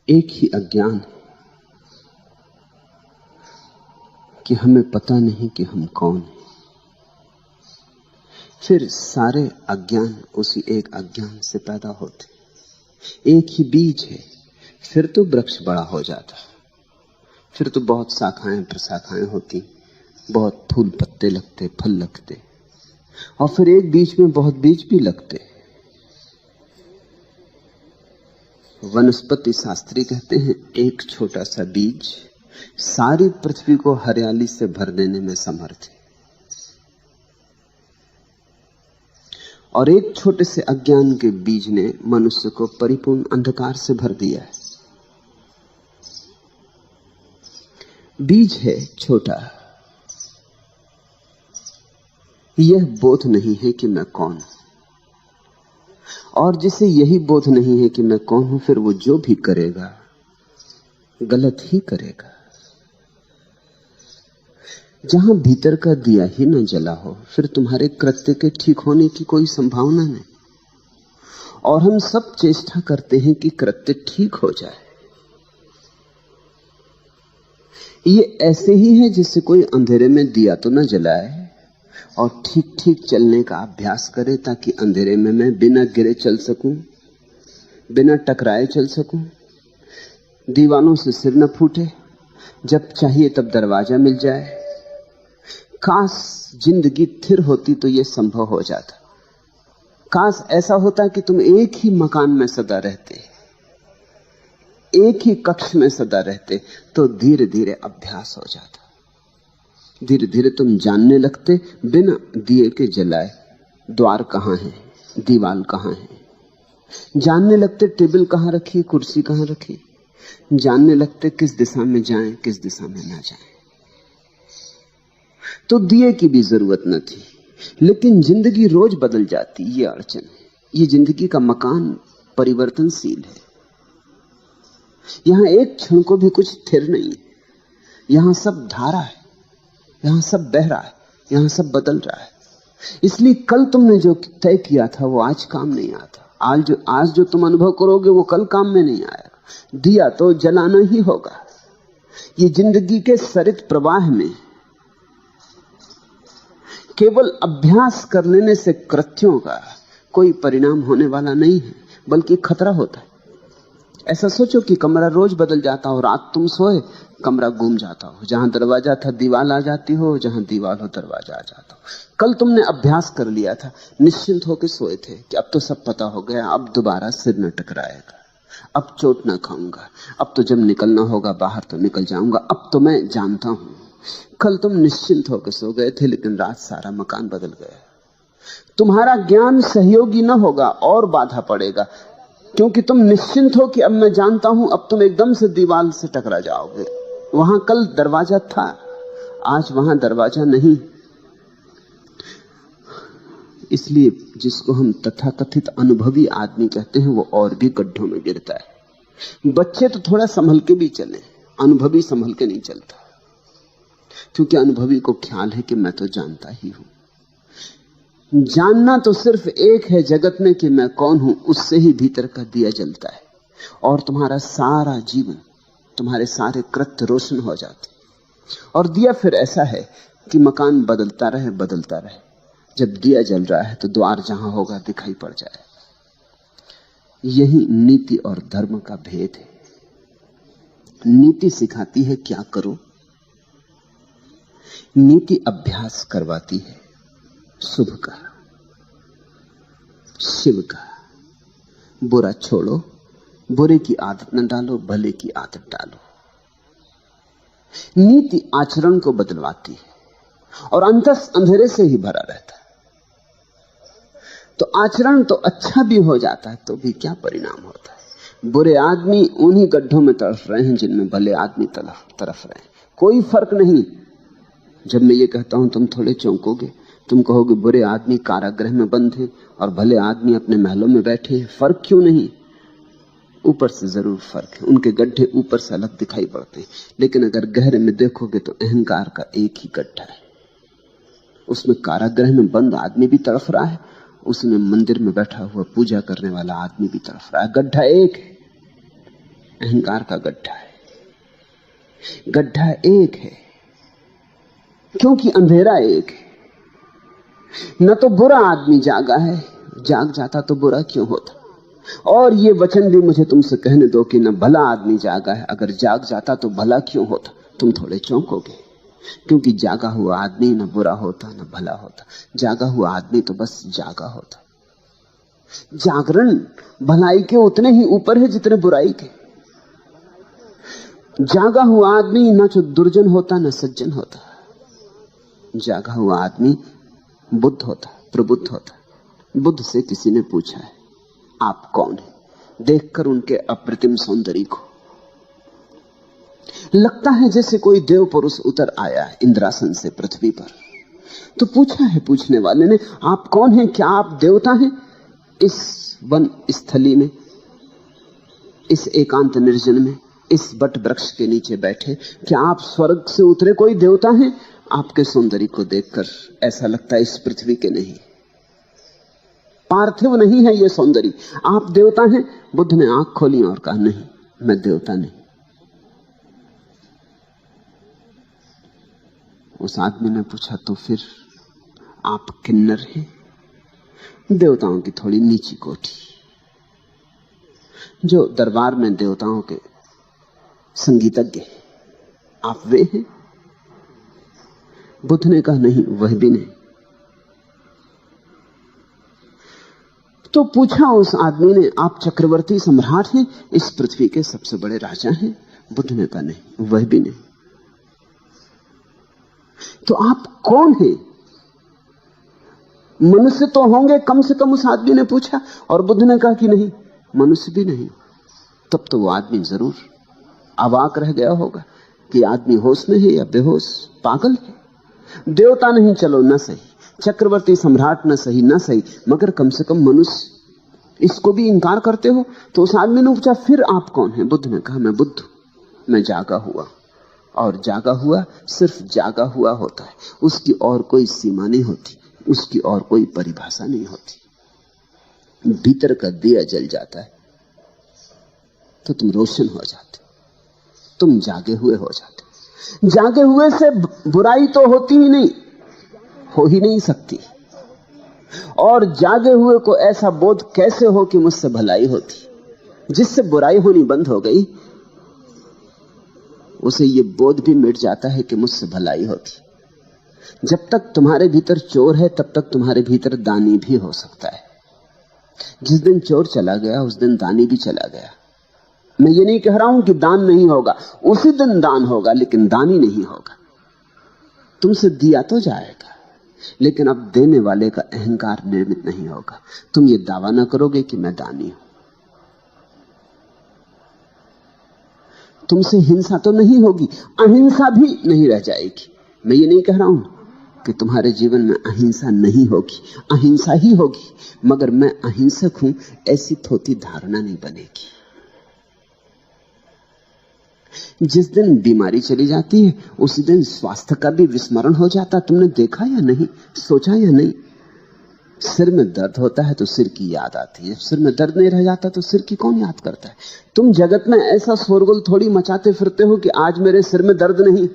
एक ही अज्ञान है कि हमें पता नहीं कि हम कौन हैं। फिर सारे अज्ञान उसी एक अज्ञान से पैदा होते। एक ही बीज है, फिर तो वृक्ष बड़ा हो जाता, फिर तो बहुत शाखाएं प्रशाखाएं होती, बहुत फूल पत्ते लगते, फल लगते, और फिर एक बीज में बहुत बीज भी लगते। वनस्पति शास्त्री कहते हैं एक छोटा सा बीज सारी पृथ्वी को हरियाली से भर देने में समर्थ है, और एक छोटे से अज्ञान के बीज ने मनुष्य को परिपूर्ण अंधकार से भर दिया है। बीज है छोटा, यह बोध नहीं है कि मैं कौन हूं, और जिसे यही बोध नहीं है कि मैं कौन हूं, फिर वो जो भी करेगा गलत ही करेगा। जहां भीतर का दिया ही न जला हो, फिर तुम्हारे कृत्य के ठीक होने की कोई संभावना नहीं। और हम सब चेष्टा करते हैं कि कृत्य ठीक हो जाए। ये ऐसे ही है जैसे कोई अंधेरे में दिया तो न जलाए और ठीक ठीक चलने का अभ्यास करे, ताकि अंधेरे में मैं बिना गिरे चल सकूं, बिना टकराए चल सकूं, दीवालों से सिर न फूटे, जब चाहिए तब दरवाजा मिल जाए। काश जिंदगी स्थिर होती तो यह संभव हो जाता। काश ऐसा होता कि तुम एक ही मकान में सदा रहते, एक ही कक्ष में सदा रहते, तो धीरे धीरे अभ्यास हो जाता। धीरे धीरे तुम जानने लगते बिना दिए के जलाए द्वार कहां है, दीवार कहां है। जानने लगते टेबल कहां रखी, कुर्सी कहां रखी। जानने लगते किस दिशा में जाएं, किस दिशा में ना जाएं। तो दिए की भी जरूरत न थी। लेकिन जिंदगी रोज बदल जाती, ये अड़चन है। ये जिंदगी का मकान परिवर्तनशील है। यहां एक क्षण को भी कुछ स्थिर नहीं है। यहां सब धारा है, यहां सब बह रहा है, यहां सब बदल रहा है। इसलिए कल तुमने जो तय किया था वो आज काम नहीं आता। आज जो तुम अनुभव करोगे वो कल काम में नहीं आएगा। दिया तो जलाना ही होगा। ये जिंदगी के सरित प्रवाह में केवल अभ्यास कर लेने से कृत्यों का कोई परिणाम होने वाला नहीं है, बल्कि खतरा होता है। ऐसा सोचो कि कमरा रोज बदल जाता हो, रात तुम सोए कमरा घूम जाता हो, जहां दरवाजा था दीवार आ जाती हो, जहां दीवार हो दरवाजा आ जाता हो। कल तुमने अभ्यास कर लिया था, निश्चिंत होकर सोए थे कि अब तो सब पता हो गया, अब दोबारा सिर न टकराएगा, अब चोट न खाऊंगा, अब तो जब निकलना होगा बाहर तो निकल जाऊंगा, अब तो मैं जानता हूं। कल तुम निश्चिंत होकर सो गए थे, लेकिन रात सारा मकान बदल गया। तुम्हारा ज्ञान सहयोगी न होगा और बाधा पड़ेगा, क्योंकि तुम निश्चिंत हो कि अब मैं जानता हूं। अब तुम एकदम से दीवार से टकरा जाओगे। वहां कल दरवाजा था, आज वहां दरवाजा नहीं। इसलिए जिसको हम तथाकथित अनुभवी आदमी कहते हैं, वो और भी गड्ढों में गिरता है। बच्चे तो थोड़ा संभल के भी चले, अनुभवी संभल के नहीं चलता, क्योंकि अनुभवी को ख्याल है कि मैं तो जानता ही हूं। जानना तो सिर्फ एक है जगत में कि मैं कौन हूं, उससे ही भीतर का दिया जलता है और तुम्हारा सारा जीवन, तुम्हारे सारे कृत्य रोशन हो जाते। और दिया फिर ऐसा है कि मकान बदलता रहे बदलता रहे। जब दिया जल रहा है तो द्वार जहां होगा दिखाई पड़ जाए। यही नीति और धर्म का भेद है। नीति सिखाती है क्या करो, नीति अभ्यास करवाती है शुभ का, शिव का। बुरा छोड़ो, बुरे की आदत न डालो, भले की आदत डालो। नीति आचरण को बदलवाती है और अंतस अंधेरे से ही भरा रहता है। तो आचरण तो अच्छा भी हो जाता है तो भी क्या परिणाम होता है। बुरे आदमी उन्हीं गड्ढों में तड़फ रहे हैं जिनमें भले आदमी तरफ रहे हैं। कोई फर्क नहीं। जब मैं ये कहता हूं तुम थोड़े चौंकोगे, तुम कहोगे बुरे आदमी कारागृह में बंद हैं और भले आदमी अपने महलों में बैठे हैं। फर्क क्यों नहीं? ऊपर से जरूर फर्क है, उनके गड्ढे ऊपर से अलग दिखाई पड़ते हैं, लेकिन अगर गहरे में देखोगे तो अहंकार का एक ही गड्ढा है। उसमें कारागृह में बंद आदमी भी तड़फ रहा है, उसमें मंदिर में बैठा हुआ पूजा करने वाला आदमी भी तड़फ रहा है। गड्ढा एक है। अहंकार का गड्ढा है। गड्ढा एक है क्योंकि अंधेरा एक है। न तो बुरा आदमी जागा है, जाग जाता तो बुरा क्यों होता। और ये वचन भी मुझे तुमसे कहने दो कि न भला आदमी जागा है, अगर जाग जाता तो भला क्यों होता। तुम थोड़े चौंकोगे, क्योंकि जागा हुआ आदमी न बुरा होता न भला होता। जागा हुआ आदमी तो बस जागा होता। जागरण भलाई के उतने ही ऊपर है जितने बुराई के। जागा हुआ आदमी न तो दुर्जन होता न सज्जन होता। जागा हुआ आदमी बुद्ध होता, प्रबुद्ध होता। बुद्ध से किसी ने पूछा है, आप कौन हैं? देखकर उनके अप्रतिम सौंदर्य को लगता है जैसे कोई देव पुरुष उतर आया है इंद्रासन से पृथ्वी पर। तो पूछा है पूछने वाले ने, आप कौन हैं? क्या आप देवता हैं? इस वन स्थली में, इस एकांत निर्जन में, इस बट वृक्ष के नीचे बैठे, क्या आप स्वर्ग से उतरे कोई देवता हैं? आपके सौंदर्य को देखकर ऐसा लगता है इस पृथ्वी के नहीं, पार्थिव नहीं है ये सौंदर्य। आप देवता हैं? बुद्ध ने आंख खोली और कहा, नहीं, मैं देवता नहीं। उस आदमी ने पूछा, तो फिर आप किन्नर हैं? देवताओं की थोड़ी नीची कोटि, जो दरबार में देवताओं के संगीतज्ञ, आप वे हैं? बुद्ध ने कहा, नहीं, वह भी नहीं। तो पूछा उस आदमी ने, आप चक्रवर्ती सम्राट हैं, इस पृथ्वी के सबसे बड़े राजा हैं? बुद्ध ने कहा, नहीं, वह भी नहीं। तो आप कौन हैं? मनुष्य तो होंगे कम से कम, उस आदमी ने पूछा। और बुद्ध ने कहा कि नहीं, मनुष्य भी नहीं। तब तो वो आदमी जरूर अवाक रह गया होगा कि आदमी होश में है या बेहोश, पागल है। देवता नहीं, चलो न सही, चक्रवर्ती सम्राट न सही, न सही, मगर कम से कम मनुष्य, इसको भी इंकार करते हो? तो उस आदमी ने पूछा, फिर आप कौन हैं? बुद्ध ने कहा, मैं बुद्ध, मैं जागा हुआ। और जागा हुआ सिर्फ जागा हुआ होता है, उसकी और कोई सीमा नहीं होती, उसकी और कोई परिभाषा नहीं होती। भीतर का दिया जल जाता है तो तुम रोशन हो जाते, तुम जागे हुए हो जाते। जागे हुए से बुराई तो होती ही नहीं, हो ही नहीं सकती। और जागे हुए को ऐसा बोध कैसे हो कि मुझसे भलाई होती। जिससे बुराई होनी बंद हो गई, उसे ये बोध भी मिट जाता है कि मुझसे भलाई होती। जब तक तुम्हारे भीतर चोर है, तब तक तुम्हारे भीतर दानी भी हो सकता है। जिस दिन चोर चला गया, उस दिन दानी भी चला गया। मैं ये नहीं कह रहा हूं कि दान नहीं होगा, उसी दिन दान होगा, लेकिन दानी नहीं होगा। तुमसे दिया तो जाएगा, लेकिन अब देने वाले का अहंकार निर्मित नहीं होगा। तुम ये दावा ना करोगे कि मैं दानी हूं। तुमसे हिंसा तो नहीं होगी, अहिंसा भी नहीं रह जाएगी। मैं ये नहीं कह रहा हूं कि तुम्हारे जीवन में अहिंसा नहीं होगी, अहिंसा ही होगी, मगर मैं अहिंसक हूं ऐसी थोथी धारणा नहीं बनेगी। जिस दिन बीमारी चली जाती है, उसी दिन स्वास्थ्य का भी विस्मरण हो जाता। तुमने देखा या नहीं, सोचा या नहीं? सिर में दर्द होता है तो सिर की याद आती है, सिर में दर्द नहीं रह जाता तो सिर की कौन याद करता है? तुम जगत में ऐसा शोरगुल थोड़ी मचाते फिरते हो कि आज मेरे सिर में दर्द नहीं,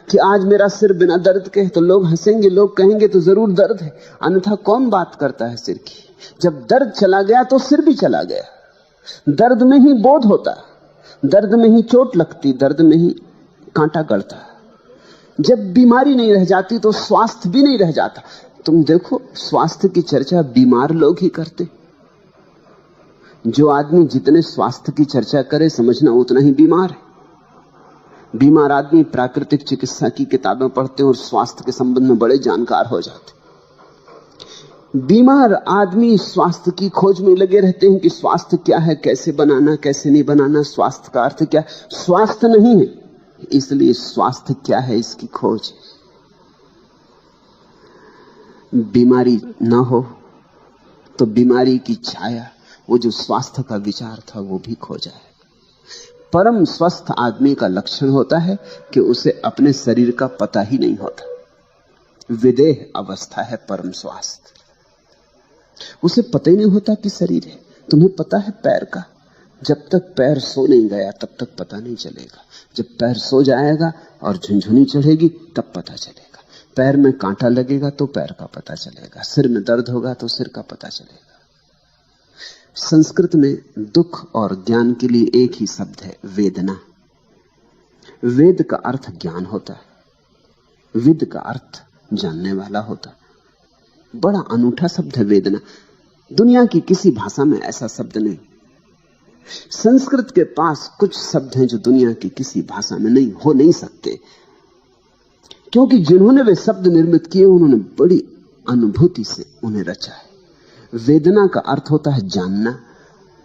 कि आज मेरा सिर बिना दर्द के है। तो लोग हंसेंगे, लोग कहेंगे तो जरूर दर्द है, अन्यथा कौन बात करता है सिर की? जब दर्द चला गया तो सिर भी चला गया। दर्द में ही बोध होता, दर्द में ही चोट लगती, दर्द में ही कांटा गड़ता। जब बीमारी नहीं रह जाती तो स्वास्थ्य भी नहीं रह जाता। तुम देखो, स्वास्थ्य की चर्चा बीमार लोग ही करते। जो आदमी जितने स्वास्थ्य की चर्चा करे, समझना उतना ही बीमार है। बीमार आदमी प्राकृतिक चिकित्सा की किताबें पढ़ते और स्वास्थ्य के संबंध में बड़े जानकार हो जाते। बीमार आदमी स्वास्थ्य की खोज में लगे रहते हैं कि स्वास्थ्य क्या है, कैसे बनाना, कैसे नहीं बनाना, स्वास्थ्य का अर्थ क्या। स्वास्थ्य नहीं है, इसलिए स्वास्थ्य क्या है इसकी खोज। बीमारी ना हो तो बीमारी की छाया, वो जो स्वास्थ्य का विचार था, वो भी खो जाए। परम स्वस्थ आदमी का लक्षण होता है कि उसे अपने शरीर का पता ही नहीं होता। विदेह अवस्था है परम स्वास्थ्य। उसे पता ही नहीं होता कि शरीर है। तुम्हें पता है पैर का, जब तक पैर सो नहीं गया तब तक पता नहीं चलेगा। जब पैर सो जाएगा और झुनझुनी चढ़ेगी तब पता चलेगा। पैर में कांटा लगेगा तो पैर का पता चलेगा, सिर में दर्द होगा तो सिर का पता चलेगा। संस्कृत में दुख और ज्ञान के लिए एक ही शब्द है, वेदना। वेद का अर्थ ज्ञान होता है, विद का अर्थ जानने वाला होता है। बड़ा अनूठा शब्द है वेदना। दुनिया की किसी भाषा में ऐसा शब्द नहीं। संस्कृत के पास कुछ शब्द हैं जो दुनिया की किसी भाषा में नहीं हो नहीं सकते, क्योंकि जिन्होंने वे शब्द निर्मित किए उन्होंने बड़ी अनुभूति से उन्हें रचा है। वेदना का अर्थ होता है जानना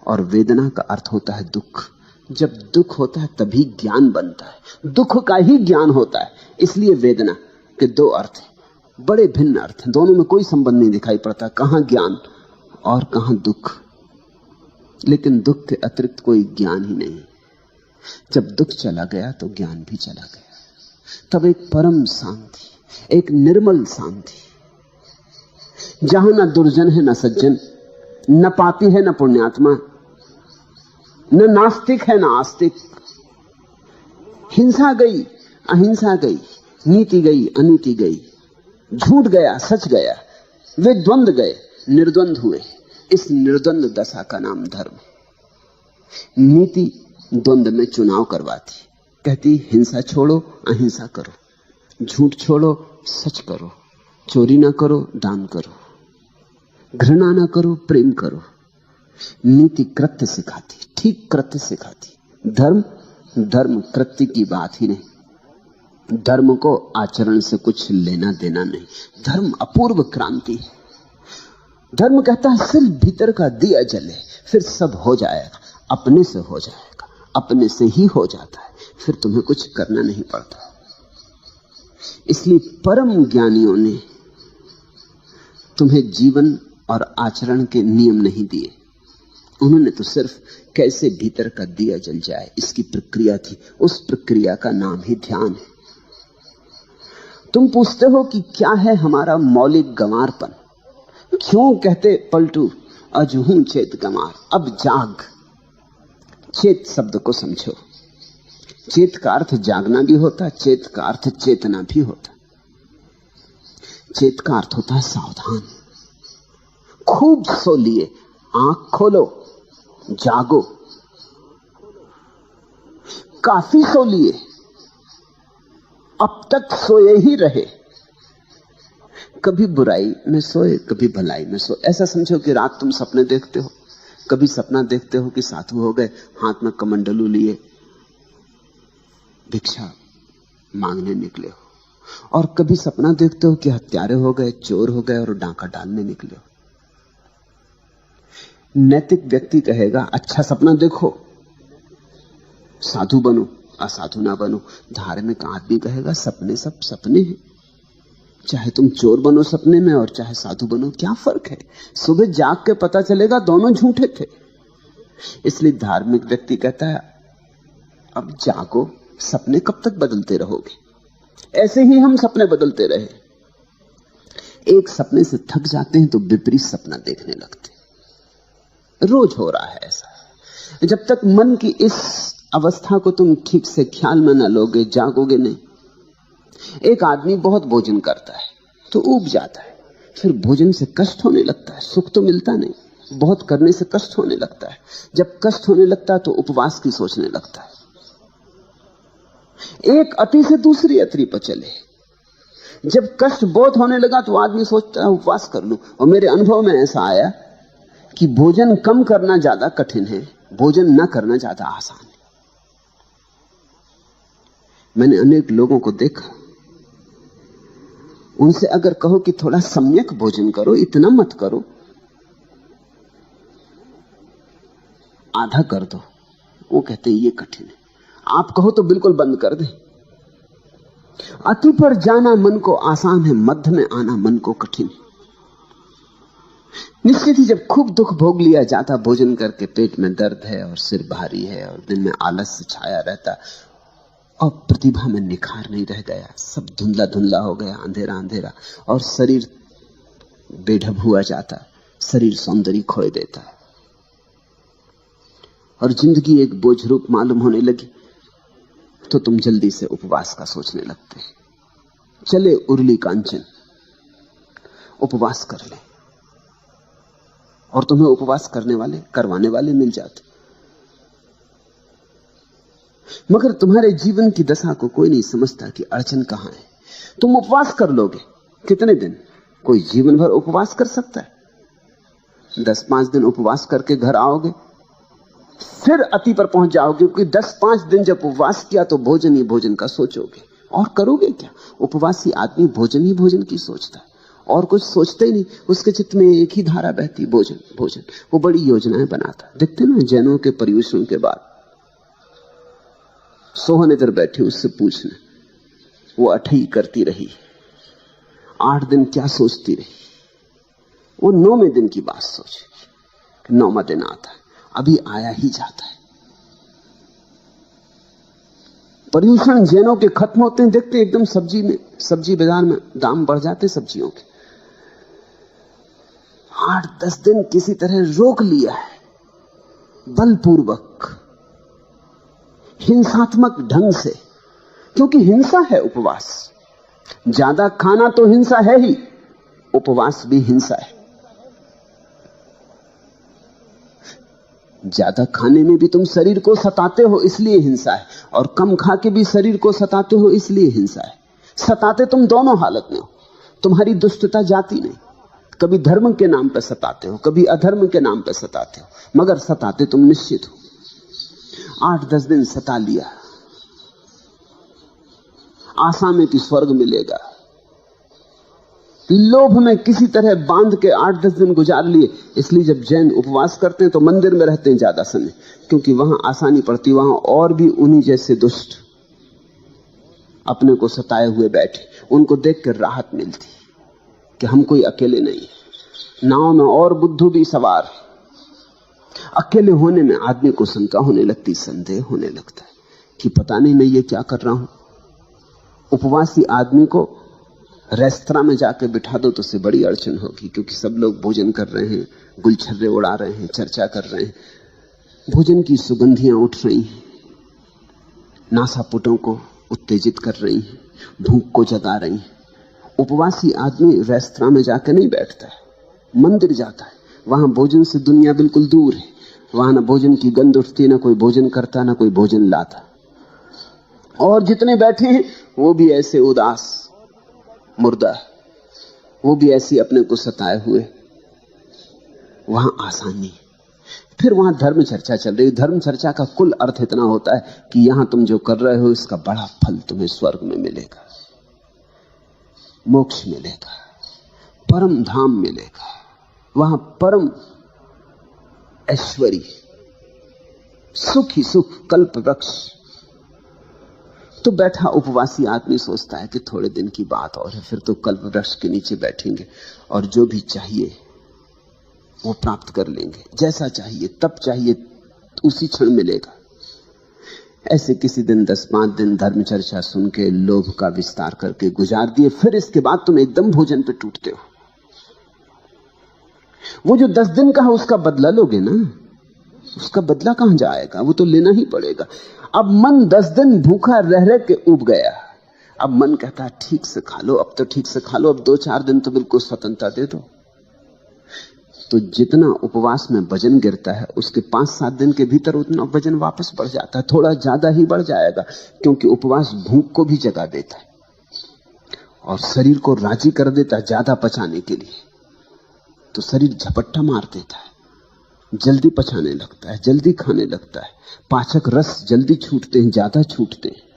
और वेदना का अर्थ होता है दुख। जब दुख होता है तभी ज्ञान बनता है, दुख का ही ज्ञान होता है। इसलिए वेदना के दो अर्थ हैं, बड़े भिन्न अर्थ हैं, दोनों में कोई संबंध नहीं दिखाई पड़ता, कहां ज्ञान और कहां दुख। लेकिन दुख के अतिरिक्त कोई ज्ञान ही नहीं। जब दुख चला गया तो ज्ञान भी चला गया। तब एक परम शांति, एक निर्मल शांति, जहां ना दुर्जन है ना सज्जन, न पापी है न पुण्यात्मा, न नास्तिक है न आस्तिक। हिंसा गई, अहिंसा गई, नीति गई, अनीति गई, झूठ गया, सच गया, वे द्वंद गए, निर्द्वंद हुए। इस निर्द्वंद दशा का नाम धर्म। नीति द्वंद में चुनाव करवाती, कहती हिंसा छोड़ो, अहिंसा करो, झूठ छोड़ो, सच करो, चोरी ना करो, दान करो, घृणा ना करो, प्रेम करो। नीति कृत्य सिखाती, ठीक कृत्य सिखाती। धर्म कृत्य की बात ही नहीं। धर्म को आचरण से कुछ लेना देना नहीं। धर्म अपूर्व क्रांति है। धर्म कहता है सिर्फ भीतर का दिया जले, फिर सब हो जाएगा, अपने से हो जाएगा, अपने से ही हो जाता है, फिर तुम्हें कुछ करना नहीं पड़ता। इसलिए परम ज्ञानियों ने तुम्हें जीवन और आचरण के नियम नहीं दिए, उन्होंने तो सिर्फ कैसे भीतर का दिया जल जाए इसकी प्रक्रिया थी। उस प्रक्रिया का नाम ही ध्यान है। तुम पूछते हो कि क्या है हमारा मौलिक गंवारपन, क्यों कहते पलटू अजहू चेत गंवार। अब जाग, चेत शब्द को समझो। चेत का अर्थ जागना भी होता, चेत का अर्थ चेतना भी होता। चेत का अर्थ होता है सावधान। खूब सो लिए, आंख खोलो, जागो। काफी सो लिए, अब तक सोए ही रहे। कभी बुराई में सोए, कभी भलाई में सोए। ऐसा समझो कि रात तुम सपने देखते हो। कभी सपना देखते हो कि साधु हो गए, हाथ में कमंडलू लिए भिक्षा मांगने निकले हो, और कभी सपना देखते हो कि हत्यारे हो गए, चोर हो गए और डांका डालने निकले हो। नैतिक व्यक्ति कहेगा अच्छा सपना देखो, साधु बनो, असाधु ना बनो। धार्मिक आदमी कहेगा सपने सब सपने हैं, चाहे तुम चोर बनो सपने में और चाहे साधु बनो, क्या फर्क है? सुबह जाग के पता चलेगा दोनों झूठे थे। इसलिए धार्मिक व्यक्ति कहता है अब जागो, सपने कब तक बदलते रहोगे? ऐसे ही हम सपने बदलते रहे, एक सपने से थक जाते हैं तो विपरीत सपना देखने लगते। रोज हो रहा है ऐसा। जब तक मन की इस अवस्था को तुम ठीक से ख्याल में न लोगे, जागोगे नहीं। एक आदमी बहुत भोजन करता है तो ऊब जाता है, फिर भोजन से कष्ट होने लगता है, सुख तो मिलता नहीं, बहुत करने से कष्ट होने लगता है। जब कष्ट होने लगता है तो उपवास की सोचने लगता है। एक अति से दूसरी अति पर चले। जब कष्ट बहुत होने लगा तो आदमी सोचता है उपवास कर लूं। और मेरे अनुभव में ऐसा आया कि भोजन कम करना ज्यादा कठिन है, भोजन न करना ज्यादा आसान है। मैंने अनेक लोगों को देखा, उनसे अगर कहो कि थोड़ा सम्यक भोजन करो, इतना मत करो, आधा कर दो, वो कहते हैं ये कठिन है। आप कहो तो बिल्कुल बंद कर दे। अति पर जाना मन को आसान है, मध्य में आना मन को कठिन है। निश्चित ही जब खूब दुख भोग लिया जाता भोजन करके, पेट में दर्द है और सिर भारी है और दिन में आलस्य छाया रहता और प्रतिभा में निखार नहीं रह गया, सब धुंधला धुंधला हो गया, अंधेरा अंधेरा, और शरीर बेढब हुआ जाता, शरीर सौंदर्य खोए देता। और जिंदगी एक बोझ रूप मालूम होने लगी तो तुम जल्दी से उपवास का सोचने लगते हैं। चले उर्ली कांचन, उपवास कर ले, और तुम्हें उपवास करवाने वाले मिल जाते। मगर तुम्हारे जीवन की दशा को कोई नहीं समझता कि अड़चन कहां है। तुम उपवास कर लोगे कितने दिन? कोई जीवन भर उपवास कर सकता है? 10-5 दिन उपवास करके घर आओगे, फिर अति पर पहुंच जाओगे, क्योंकि 10-5 दिन जब उपवास किया तो भोजन ही भोजन का सोचोगे, और करोगे क्या? उपवासी आदमी भोजन ही भोजन की सोचता है, और कुछ सोचते ही नहीं। उसके चित्त में एक ही धारा बहती, भोजन भोजन। वो बड़ी योजनाएं बनाता। देखते ना जैनों के पर्युषण के बाद सोहन इधर बैठी, उससे पूछने, वो अठई करती रही, 8 दिन क्या सोचती रही। वो 9वें दिन की बात सोची, 9वां दिन आता है, अभी आया ही जाता है। पर्युषण जैनों के खत्म होते हैं, देखते एकदम सब्जी बाजार में दाम बढ़ जाते सब्जियों के। 8-10 दिन किसी तरह रोक लिया है, बलपूर्वक, हिंसात्मक ढंग से, क्योंकि हिंसा है उपवास। ज्यादा खाना तो हिंसा है ही, उपवास भी हिंसा है। ज्यादा खाने में भी तुम शरीर को सताते हो, इसलिए हिंसा है, और कम खा के भी शरीर को सताते हो, इसलिए हिंसा है। सताते तुम दोनों हालत में हो। तुम्हारी दुष्टता जाती नहीं। कभी धर्म के नाम पर सताते हो, कभी अधर्म के नाम पर सताते हो, मगर सताते तुम निश्चित हो। 8-10 दिन सता लिया, आशा में कि स्वर्ग मिलेगा, लोभ में किसी तरह बांध के 8-10 दिन गुजार लिए। इसलिए जब जैन उपवास करते हैं तो मंदिर में रहते हैं ज्यादा समय, क्योंकि वहां आसानी पड़ती। वहां और भी उन्हीं जैसे दुष्ट अपने को सताए हुए बैठे, उनको देख कर राहत मिलती कि हम कोई अकेले नहीं, नाव में और बुद्धू भी सवार। अकेले होने में आदमी को शंका होने लगती, संदेह होने लगता है कि पता नहीं मैं ये क्या कर रहा हूं। उपवासी आदमी को रेस्तरां में जाकर बिठा दो तो उससे बड़ी अड़चन होगी, क्योंकि सब लोग भोजन कर रहे हैं, गुलछर्रे उड़ा रहे हैं, चर्चा कर रहे हैं, भोजन की सुगंधियां उठ रही हैं, नासापुटों को उत्तेजित कर रही हैं, भूख को जगा रही हैं। उपवासी आदमी रेस्तरां में जाकर नहीं बैठता है, मंदिर जाता है। वहां भोजन से दुनिया बिल्कुल दूर है। वहां ना भोजन की गंध उठती, ना कोई भोजन करता, ना कोई भोजन लाता। और जितने बैठे हैं वो भी ऐसे उदास मुर्दा, वो भी ऐसी अपने को सताए हुए। वहां आसानी। फिर वहां धर्म चर्चा चल रही। धर्म चर्चा का कुल अर्थ इतना होता है कि यहां तुम जो कर रहे हो इसका बड़ा फल तुम्हें स्वर्ग में मिलेगा, मोक्ष मिलेगा, परम धाम मिलेगा, वहां परम ऐश्वर्य, सुख ही सुख, कल्प वृक्ष। तो बैठा उपवासी आदमी सोचता है कि थोड़े दिन की बात और है, फिर तो कल्प वृक्ष के नीचे बैठेंगे और जो भी चाहिए वो प्राप्त कर लेंगे। जैसा चाहिए, तब चाहिए, उसी क्षण मिलेगा। ऐसे किसी दिन 10-5 दिन धर्म चर्चा सुन के लोभ का विस्तार करके गुजार दिए। फिर इसके बाद तुम एकदम भोजन पे टूटते हो। वो जो 10 दिन का है उसका बदला लोगे ना, उसका बदला कहां जाएगा? वो तो लेना ही पड़ेगा। अब मन 10 दिन भूखा रह रह के उब गया। अब मन कहता है ठीक से खा लो, अब तो ठीक से खा लो, अब 2-4 दिन तो बिल्कुल स्वतंत्रता दे दो। तो जितना उपवास में वजन गिरता है उसके 5-7 दिन के भीतर उतना वजन वापस बढ़ जाता है। थोड़ा ज्यादा ही बढ़ जाएगा, क्योंकि उपवास भूख को भी जगा देता है और शरीर को राजी कर देता है ज्यादा पचाने के लिए। तो शरीर झपट्टा मार देता है, जल्दी पचाने लगता है, जल्दी खाने लगता है, पाचक रस जल्दी छूटते हैं, ज्यादा छूटते हैं।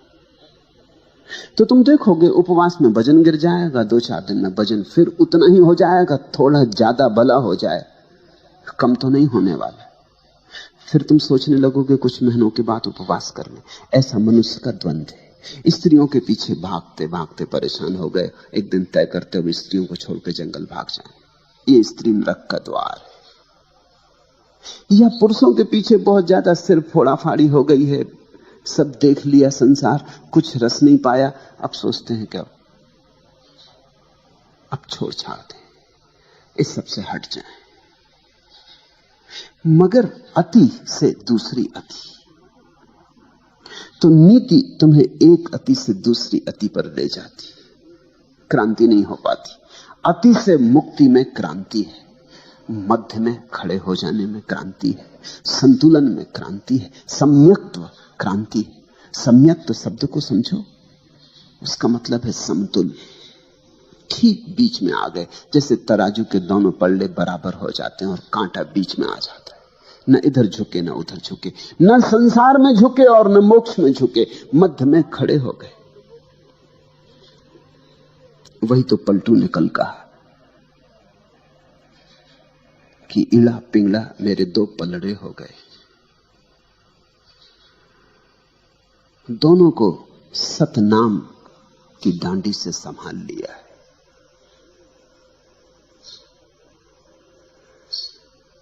तो तुम देखोगे उपवास में वजन गिर जाएगा, 2-4 दिन में वजन फिर उतना ही हो जाएगा, थोड़ा ज्यादा भला हो जाए, कम तो नहीं होने वाला। फिर तुम सोचने लगोगे कुछ महीनों के बाद उपवास कर ले। ऐसा मनुष्य का द्वंद्व है। स्त्रियों के पीछे भागते भागते परेशान हो गए, एक दिन तय करते हुए स्त्रियों को छोड़ के जंगल भाग जाए। ये स्त्री नरक का द्वार है। या पुरुषों के पीछे बहुत ज्यादा सिर फोड़ा फाड़ी हो गई है, सब देख लिया संसार, कुछ रस नहीं पाया, अब सोचते हैं क्या अब छोड़ छाड़ दें, इस सब से हट जाएं। मगर अति से दूसरी अति। तो नीति तुम्हें एक अति से दूसरी अति पर ले जाती, क्रांति नहीं हो पाती। अति से मुक्ति में क्रांति है, मध्य में खड़े हो जाने में क्रांति है, संतुलन में क्रांति है, सम्यक्त्व क्रांति है। सम्यक्त्व शब्द को समझो, उसका मतलब है समतुल। ठीक बीच में आ गए, जैसे तराजू के दोनों पल्ले बराबर हो जाते हैं और कांटा बीच में आ जाता है, न इधर झुके न उधर झुके, न संसार में झुके और न मोक्ष में झुके, मध्य में खड़े हो गए। वही तो पलटू ने कल कहा कि इड़ा पिंगला मेरे दो पलड़े हो गए। दोनों को सतनाम की डांडी से संभाल लिया है।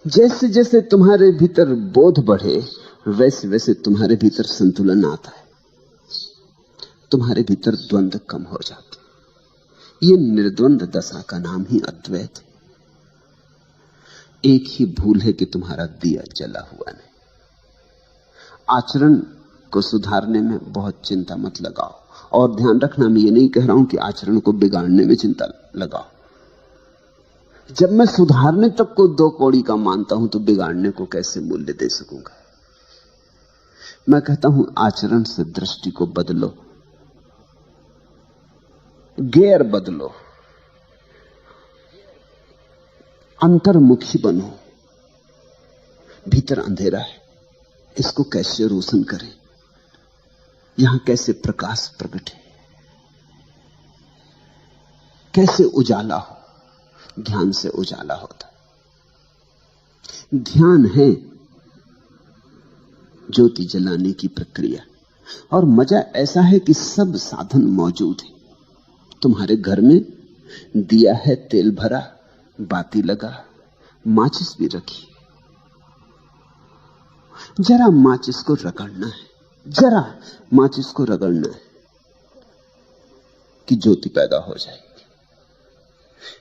जैसे जैसे तुम्हारे भीतर बोध बढ़े, वैसे वैसे तुम्हारे भीतर संतुलन आता है, तुम्हारे भीतर द्वंद्व कम हो जाते। ये निर्द्वंद दशा का नाम ही अद्वैत है। एक ही भूल है कि तुम्हारा दिया जला हुआ नहीं। आचरण को सुधारने में बहुत चिंता मत लगाओ, और ध्यान रखना, मैं ये नहीं कह रहा हूं कि आचरण को बिगाड़ने में चिंता लगाओ। जब मैं सुधारने तक को दो कौड़ी का मानता हूं तो बिगाड़ने को कैसे मूल्य दे सकूंगा। मैं कहता हूं आचरण से दृष्टि को बदलो, गेर बदलो, अंतर्मुखी बनो। भीतर अंधेरा है, इसको कैसे रोशन करें, यहां कैसे प्रकाश प्रकट है, कैसे उजाला हो। ध्यान से उजाला होता है। ध्यान है ज्योति जलाने की प्रक्रिया, और मजा ऐसा है कि सब साधन मौजूद है। तुम्हारे घर में दिया है, तेल भरा, बाती लगा, माचिस भी रखी। जरा माचिस को रगड़ना है, जरा माचिस को रगड़ना है कि ज्योति पैदा हो जाएगी।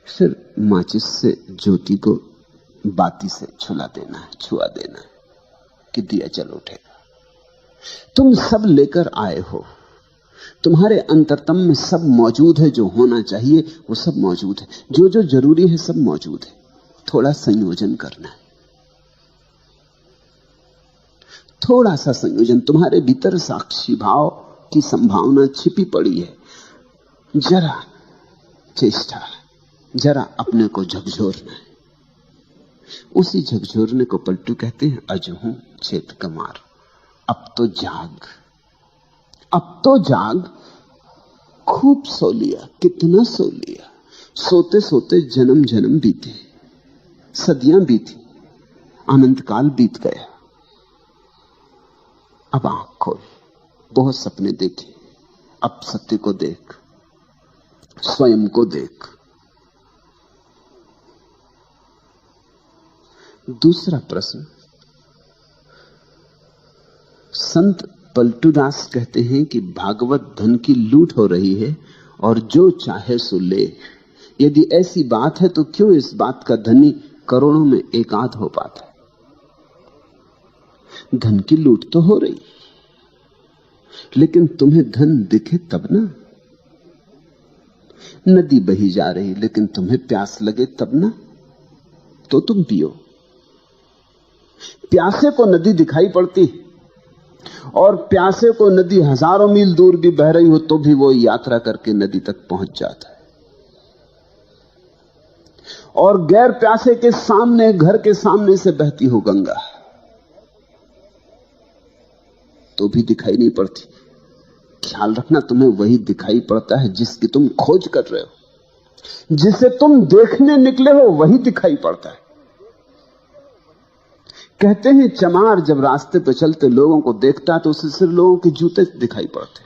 फिर माचिस से ज्योति को बाती से छुआ देना है कि दिया जल उठेगा। तुम सब लेकर आए हो, तुम्हारे अंतरतम में सब मौजूद है। जो होना चाहिए वो सब मौजूद है, जो जो जरूरी है सब मौजूद है। थोड़ा संयोजन करना है, थोड़ा सा संयोजन। तुम्हारे भीतर साक्षी भाव की संभावना छिपी पड़ी है। जरा चेष्टा, जरा अपने को झकझोरना है। उसी झकझोरने को पलटू कहते हैं अजहू चेत कमार। अब तो जाग, अब तो जाग। खूब सो लिया, कितना सो लिया। सोते सोते जन्म जन्म बीते, सदियां बीती, अनंत काल बीत गया। अब आंख खोल, बहुत सपने देखे, अब सत्य को देख, स्वयं को देख। दूसरा प्रश्न, संत पलटूदास कहते हैं कि भागवत धन की लूट हो रही है और जो चाहे सो ले। यदि ऐसी बात है तो क्यों इस बात का धनी करोड़ों में एकाध हो पाता है? धन की लूट तो हो रही, लेकिन तुम्हें धन दिखे तब ना। नदी बही जा रही, लेकिन तुम्हें प्यास लगे तब ना, तो तुम पियो। प्यासे को नदी दिखाई पड़ती, और प्यासे को नदी हजारों मील दूर भी बह रही हो तो भी वो यात्रा करके नदी तक पहुंच जाता है। और गैर प्यासे के सामने, घर के सामने से बहती हो गंगा, तो भी दिखाई नहीं पड़ती। ख्याल रखना, तुम्हें वही दिखाई पड़ता है जिसकी तुम खोज कर रहे हो। जिसे तुम देखने निकले हो वही दिखाई पड़ता है। कहते हैं चमार जब रास्ते पर चलते लोगों को देखता है तो उसे सिर्फ लोगों के जूते दिखाई पड़ते,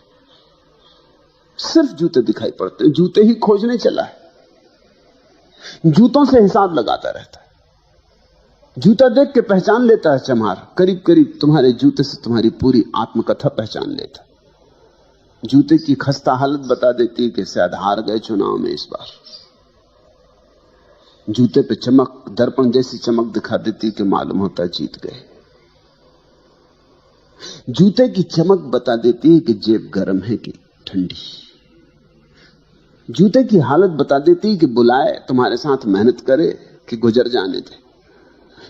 सिर्फ जूते दिखाई पड़ते। जूते ही खोजने चला है, जूतों से हिसाब लगाता रहता है। जूता देख के पहचान लेता है चमार, करीब करीब तुम्हारे जूते से तुम्हारी पूरी आत्मकथा पहचान लेता। जूते की खस्ता हालत बता देती है कि शायद हार गए चुनाव में इस बार। जूते पे चमक दर्पण जैसी चमक दिखा देती कि मालूम होता जीत गए। जूते की चमक बता देती है कि जेब गर्म है कि ठंडी। जूते की हालत बता देती है कि बुलाए तुम्हारे साथ मेहनत करे कि गुजर जाने दे।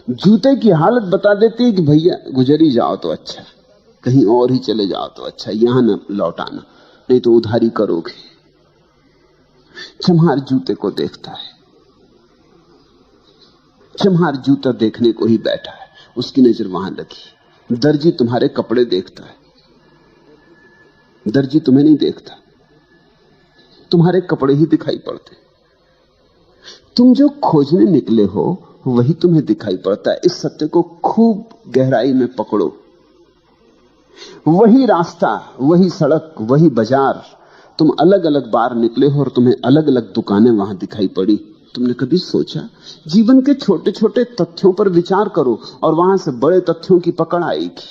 जूते की हालत बता देती है कि भैया गुजर ही जाओ तो अच्छा, कहीं और ही चले जाओ तो अच्छा, यहां न लौटाना, नहीं तो उधारी करोगे। चम्हार जूते को देखता है, चम्हार जूता देखने को ही बैठा है, उसकी नजर वहां लगी। दर्जी तुम्हारे कपड़े देखता है, दर्जी तुम्हें नहीं देखता, तुम्हारे कपड़े ही दिखाई पड़ते। तुम जो खोजने निकले हो वही तुम्हें दिखाई पड़ता है। इस सत्य को खूब गहराई में पकड़ो। वही रास्ता, वही सड़क, वही बाजार, तुम अलग अलग बार निकले हो और तुम्हें अलग अलग दुकानें वहां दिखाई पड़ी। तुमने कभी सोचा? जीवन के छोटे छोटे तथ्यों पर विचार करो और वहां से बड़े तथ्यों की पकड़ आएगी।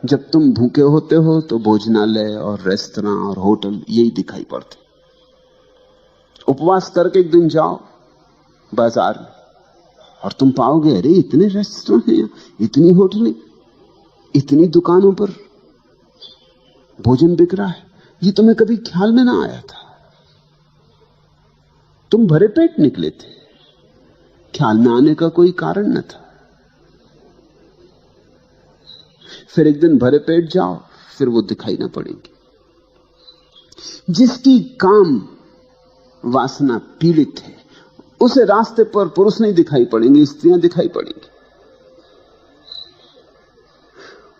जब तुम भूखे होते हो तो भोजनालय और रेस्तरां और होटल यही दिखाई पड़ते। उपवास करके एक दिन जाओ बाजार में और तुम पाओगे अरे इतने रेस्तरां हैं, इतनी होटलें, इतनी दुकानों पर भोजन बिक रहा है, ये तुम्हें कभी ख्याल में ना आया था। तुम भरे पेट निकले थे, ख्याल में आने का कोई कारण न था। फिर एक दिन भरे पेट जाओ, फिर वो दिखाई ना पड़ेंगे। जिसकी काम वासना पीड़ित है उसे रास्ते पर पुरुष नहीं दिखाई पड़ेंगे, स्त्रियां दिखाई पड़ेंगी।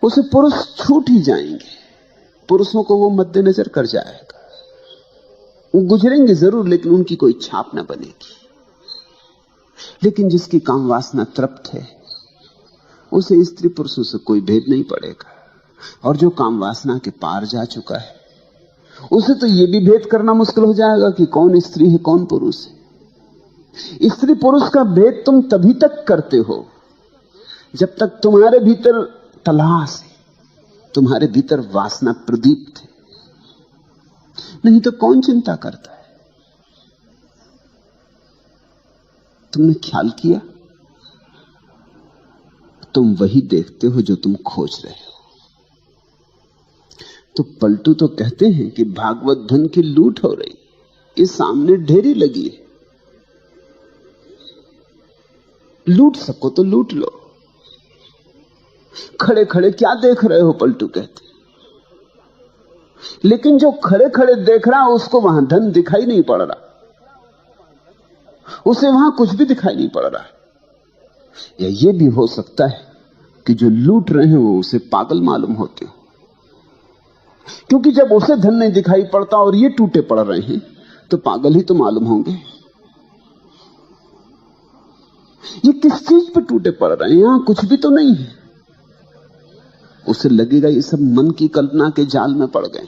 उसे पुरुष छूट ही जाएंगे, पुरुषों को वो मद्देनजर कर जाएगा। वो गुजरेंगे जरूर लेकिन उनकी कोई छाप ना बनेगी। लेकिन जिसकी काम वासना तृप्त है उसे स्त्री पुरुषों से कोई भेद नहीं पड़ेगा। और जो काम वासना के पार जा चुका है उसे तो यह भी भेद करना मुश्किल हो जाएगा कि कौन स्त्री है कौन पुरुष है। स्त्री पुरुष का भेद तुम तभी तक करते हो जब तक तुम्हारे भीतर तलाश है, तुम्हारे भीतर वासना प्रदीप्त है, नहीं तो कौन चिंता करता है। तुमने ख्याल किया? तुम वही देखते हो जो तुम खोज रहे हो। तो पलटू तो कहते हैं कि भागवत धन की लूट हो रही, इस सामने ढेरी लगी है, लूट सको तो लूट लो। खड़े खड़े क्या देख रहे हो, पलटू कहते। लेकिन जो खड़े खड़े देख रहा उसको वहां धन दिखाई नहीं पड़ रहा, उसे वहां कुछ भी दिखाई नहीं पड़ रहा। या ये भी हो सकता है कि जो लूट रहे हैं वो उसे पागल मालूम होते हो, क्योंकि जब उसे धन नहीं दिखाई पड़ता और ये टूटे पड़ रहे हैं तो पागल ही तो मालूम होंगे। ये किस चीज पर टूटे पड़ रहे हैं? यहां कुछ भी तो नहीं है। उसे लगेगा ये सब मन की कल्पना के जाल में पड़ गए।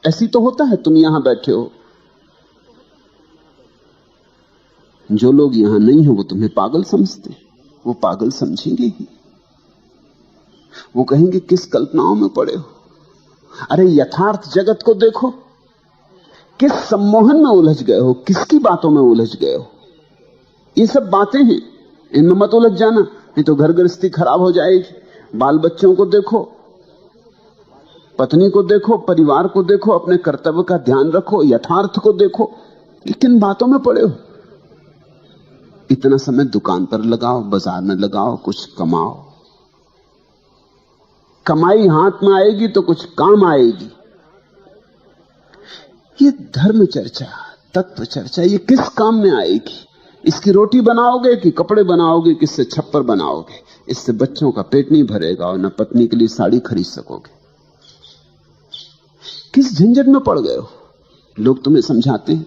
ऐसी तो होता है, तुम यहां बैठे हो, जो लोग यहां नहीं है वो तुम्हें पागल समझते, वो पागल समझेंगे ही। वो कहेंगे किस कल्पनाओं में पड़े हो। अरे यथार्थ जगत को देखो, किस सम्मोहन में उलझ गए हो, किसकी बातों में उलझ गए हो। ये सब बातें हैं, इनमें मत उलझ जाना, नहीं तो घर गृहस्थी खराब हो जाएगी। बाल बच्चों को देखो, पत्नी को देखो, परिवार को देखो, अपने कर्तव्य का ध्यान रखो, यथार्थ को देखो। किन बातों में पड़े हो? इतना समय दुकान पर लगाओ, बाजार में लगाओ, कुछ कमाओ। कमाई हाथ में आएगी तो कुछ काम आएगी। ये धर्म चर्चा, तत्व चर्चा, ये किस काम में आएगी? इसकी रोटी बनाओगे कि कपड़े बनाओगे, किससे छप्पर बनाओगे? इससे बच्चों का पेट नहीं भरेगा और न पत्नी के लिए साड़ी खरीद सकोगे। किस झंझट में पड़ गए हो? लोग तुम्हें समझाते हैं,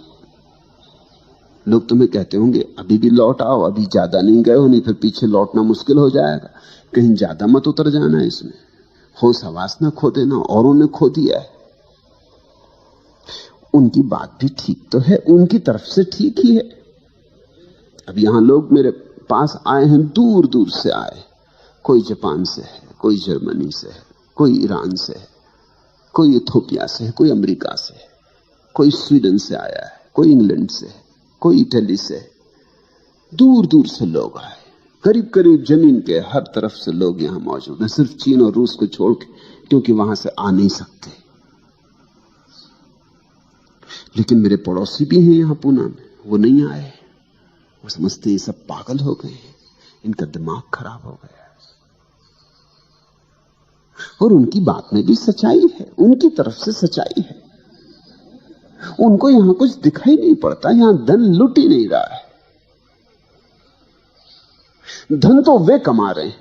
लोग तुम्हें कहते होंगे अभी भी लौट आओ, अभी ज्यादा नहीं गए हो, नहीं फिर पीछे लौटना मुश्किल हो जाएगा। कहीं ज्यादा मत उतर जाना इसमें, होश हवास ना खो देना, औरों ने खो दिया है। उनकी बात भी ठीक तो है, उनकी तरफ से ठीक ही है। अब यहां लोग मेरे पास आए हैं, दूर दूर से आए, कोई जापान से है, कोई जर्मनी से है, कोई ईरान से है, कोई इथोपिया से है, कोई अमेरिका से है, कोई स्वीडन से आया है, कोई इंग्लैंड से, कोई इटली से, दूर दूर से लोग आए। करीब करीब जमीन के हर तरफ से लोग यहां मौजूद हैं, सिर्फ चीन और रूस को छोड़ के, क्योंकि वहां से आ नहीं सकते। लेकिन मेरे पड़ोसी भी हैं यहां पूना में, वो नहीं आए। वो समझते ये सब पागल हो गए हैं, इनका दिमाग खराब हो गया। और उनकी बात में भी सच्चाई है, उनकी तरफ से सच्चाई है। उनको यहां कुछ दिखाई नहीं पड़ता, यहां धन लुट ही नहीं रहा है। धन तो वे कमा रहे हैं,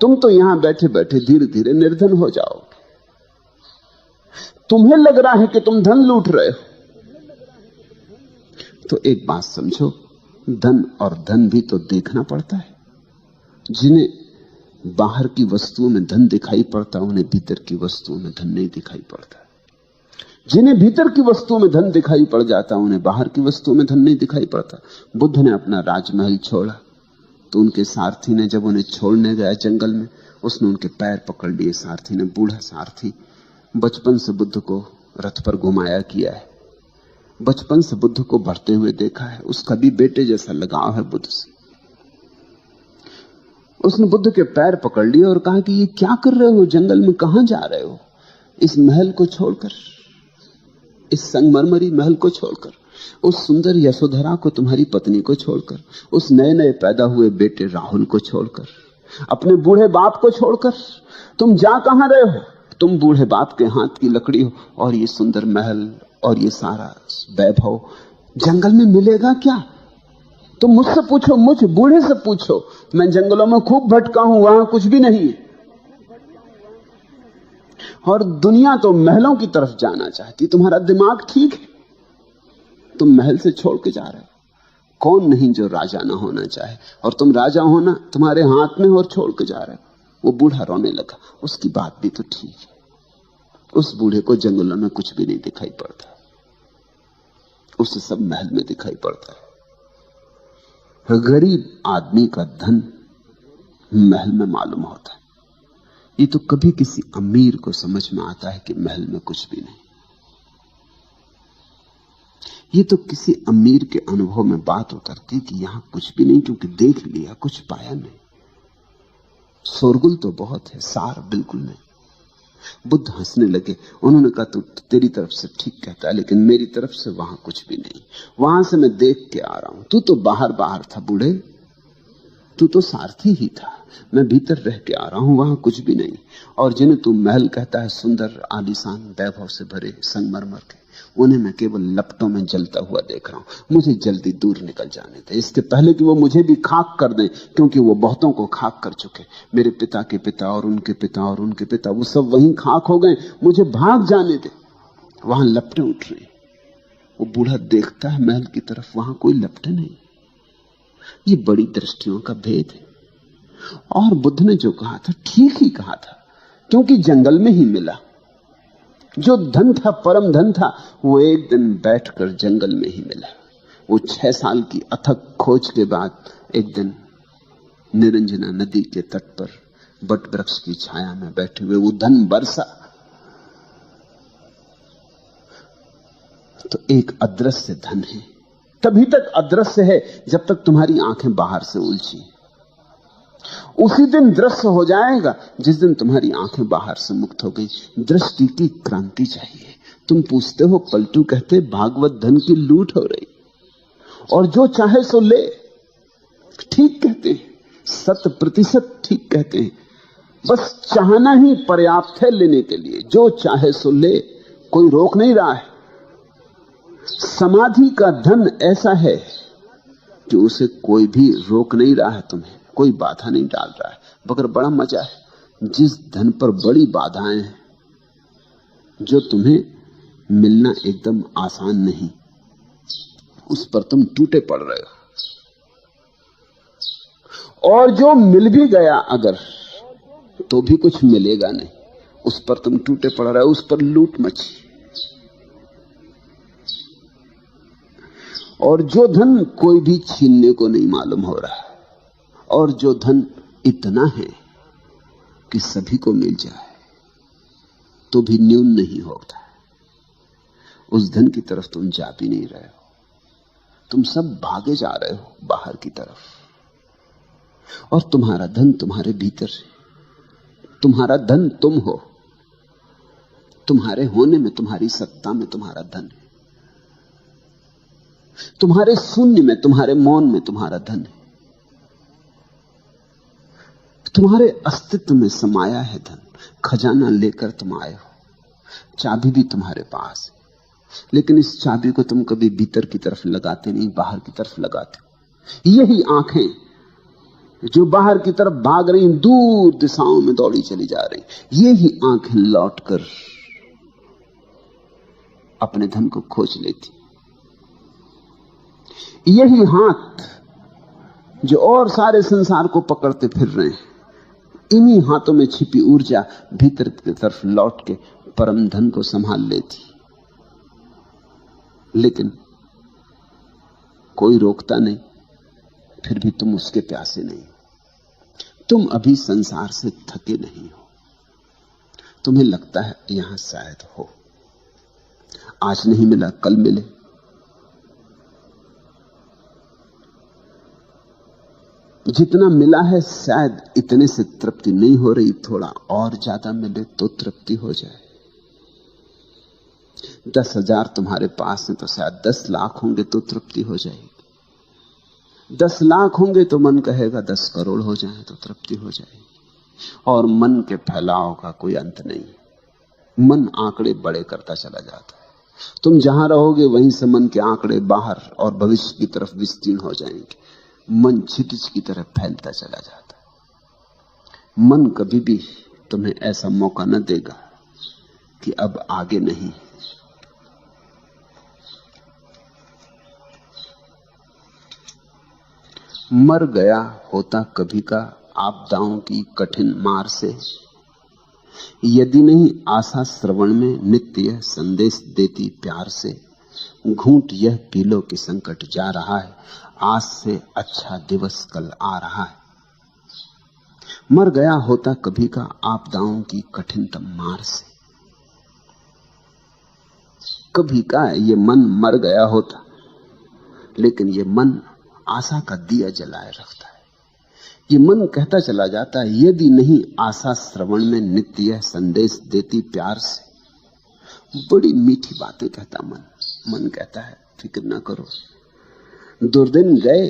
तुम तो यहां बैठे बैठे धीरे धीरे निर्धन हो जाओगे। तुम्हें लग रहा है कि तुम धन लूट रहे हो। तो एक बात समझो, धन और धन भी तो देखना पड़ता है। जिन्हें बाहर की वस्तुओं में धन दिखाई पड़ता, उन्हें भीतर की वस्तुओं में धन नहीं दिखाई पड़ता। जिन्हें भीतर की वस्तुओं में धन दिखाई पड़ जाता, उन्हें बाहर की वस्तुओं में धन नहीं दिखाई पड़ता। बुद्ध ने अपना राजमहल छोड़ा तो उनके सारथी ने, जब उन्हें छोड़ने गया जंगल में, उसने उनके पैर पकड़ लिए। सारथी ने, बूढ़ा सारथी, बचपन से बुद्ध को रथ पर घुमाया किया है, बचपन से बुद्ध को बढ़ते हुए देखा है, उसका भी बेटे जैसा लगाव है बुद्ध से। उसने बुद्ध के पैर पकड़ लिए और कहा कि ये क्या कर रहे हो, जंगल में कहां जा रहे हो, इस महल को छोड़कर, इस संगमरमरी महल को छोड़कर, उस सुंदर यशोधरा को, तुम्हारी पत्नी को छोड़कर, उस नए नए पैदा हुए बेटे राहुल को छोड़कर, अपने बूढ़े बाप को छोड़कर तुम जा कहां रहे हो? तुम बूढ़े बाप के हाथ की लकड़ी हो, और ये सुंदर महल और ये सारा वैभव जंगल में मिलेगा क्या? तुम मुझसे पूछो, मुझ बूढ़े से पूछो, मैं जंगलों में खूब भटका हूं, वहां कुछ भी नहीं है। और दुनिया तो महलों की तरफ जाना चाहती। तुम्हारा दिमाग ठीक है, तुम महल से छोड़ के जा रहे हो। कौन नहीं जो राजा ना होना चाहे, और तुम राजा होना तुम्हारे हाथ में और छोड़ के जा रहे हो। वो बूढ़ा रोने लगा। उसकी बात भी तो ठीक है, उस बूढ़े को जंगलों में कुछ भी नहीं दिखाई पड़ता, उसे सब महल में दिखाई पड़ता है। गरीब आदमी का धन महल में मालूम होता है। ये तो कभी किसी अमीर को समझ में आता है कि महल में कुछ भी नहीं। ये तो किसी अमीर के अनुभव में बात उतरती कि यहां कुछ भी नहीं, क्योंकि देख लिया, कुछ पाया नहीं। शोरगुल तो बहुत है, सार बिल्कुल नहीं। बुद्ध हंसने लगे। उन्होंने कहा, तू तेरी तरफ से ठीक कहता है, लेकिन मेरी तरफ से वहां कुछ भी नहीं। वहां से मैं देख के आ रहा हूं। तू तो बाहर बाहर था बूढ़े, तू तो सारथी ही था। मैं भीतर रह के आ रहा हूं, वहां कुछ भी नहीं। और जिन्हें तू महल कहता है, सुंदर आलीशान वैभव से भरे संगमरमर के, उन्हें मैं केवल लपटों में जलता हुआ देख रहा हूं। मुझे जल्दी दूर निकल जाने दे, इसके पहले कि वो मुझे भी खाक कर दें, क्योंकि वो बहुतों को खाक कर चुके। मेरे पिता के पिता और उनके पिता और उनके पिता, वो सब वहीं खाक हो गए। मुझे भाग जाने दे। वहां लपटें उठ रही। वो बूढ़ा देखता है महल की तरफ, वहां कोई लपटें नहीं। ये बड़ी दृष्टियों का भेद है। और बुद्ध ने जो कहा था ठीक ही कहा था, क्योंकि जंगल में ही मिला। जो धन था, परम धन था, वो एक दिन बैठकर जंगल में ही मिला। वो 6 साल की अथक खोज के बाद एक दिन निरंजना नदी के तट पर बट वृक्ष की छाया में बैठे हुए वो धन बरसा। तो एक अदृश्य धन है, तभी तक अदृश्य है जब तक तुम्हारी आंखें बाहर से उलझी। उसी दिन दृश्य हो जाएगा जिस दिन तुम्हारी आंखें बाहर से मुक्त हो गई। दृष्टि की क्रांति चाहिए। तुम पूछते हो, पलटू कहते भागवत धन की लूट हो रही, और जो चाहे सो ले। ठीक कहते हैं, 100% ठीक कहते हैं। बस चाहना ही पर्याप्त है लेने के लिए। जो चाहे सो ले, कोई रोक नहीं रहा है। समाधि का धन ऐसा है कि उसे कोई भी रोक नहीं रहा है, तुम्हें कोई बाधा नहीं डाल रहा है। मगर बड़ा मजा है, जिस धन पर बड़ी बाधाएं हैं, जो तुम्हें मिलना एकदम आसान नहीं, उस पर तुम टूटे पड़ रहे हो। और जो मिल भी गया अगर, तो भी कुछ मिलेगा नहीं, उस पर तुम टूटे पड़ रहे हो, उस पर लूट मची। और जो धन कोई भी छीनने को नहीं मालूम हो रहा, और जो धन इतना है कि सभी को मिल जाए तो भी न्यून नहीं होता, उस धन की तरफ तुम जा भी नहीं रहे हो, तुम सब भागे जा रहे हो बाहर की तरफ। और तुम्हारा धन तुम्हारे भीतर है, तुम्हारा धन तुम हो, तुम्हारे होने में, तुम्हारी सत्ता में तुम्हारा धन है, तुम्हारे शून्य में, तुम्हारे मौन में तुम्हारा धन है, तुम्हारे अस्तित्व में समाया है धन। खजाना लेकर तुम आए हो, चाबी भी तुम्हारे पास है, लेकिन इस चाबी को तुम कभी भीतर की तरफ लगाते नहीं, बाहर की तरफ लगाते हो। यही आंखें जो बाहर की तरफ भाग रही, दूर दिशाओं में दौड़ी चली जा रही, यही आंखें लौटकर अपने धन को खोज लेती। यही हाथ जो और सारे संसार को पकड़ते फिर रहे हैं, इन्हीं हाथों में छिपी ऊर्जा भीतर की तरफ लौट के परम धन को संभाल लेती। लेकिन कोई रोकता नहीं, फिर भी तुम उसके प्यासे नहीं। तुम अभी संसार से थके नहीं हो। तुम्हें लगता है यहां शायद हो, आज नहीं मिला कल मिले। जितना मिला है शायद इतने से तृप्ति नहीं हो रही, थोड़ा और ज्यादा मिले तो तृप्ति हो जाए। 10,000 तुम्हारे पास है तो शायद 10 लाख होंगे तो तृप्ति हो जाएगी। 10 लाख होंगे तो मन कहेगा 10 करोड़ हो जाए तो तृप्ति हो जाएगी। और मन के फैलाव का कोई अंत नहीं। मन आंकड़े बड़े करता चला जाता है। तुम जहां रहोगे वहीं से मन के आंकड़े बाहर और भविष्य की तरफ विस्तीर्ण हो जाएंगे। मन क्षितिज की तरफ फैलता चला जाता है। मन कभी भी तुम्हें ऐसा मौका न देगा कि अब आगे नहीं। मर गया होता कभी का आपदाओं की कठिन मार से, यदि नहीं आशा श्रवण में नित्य संदेश देती प्यार से। घूंट यह पी लो कि संकट जा रहा है, आज से अच्छा दिवस कल आ रहा है। मर गया होता कभी का आपदाओं की कठिनतम मार से। कभी का ये मन मर गया होता, लेकिन ये मन आशा का दिया जलाए रखता है। ये मन कहता चला जाता है, यदि नहीं आशा श्रवण में नित्य संदेश देती प्यार से। बड़ी मीठी बातें कहता मन। मन कहता है फिक्र ना करो, दुर्दिन गए,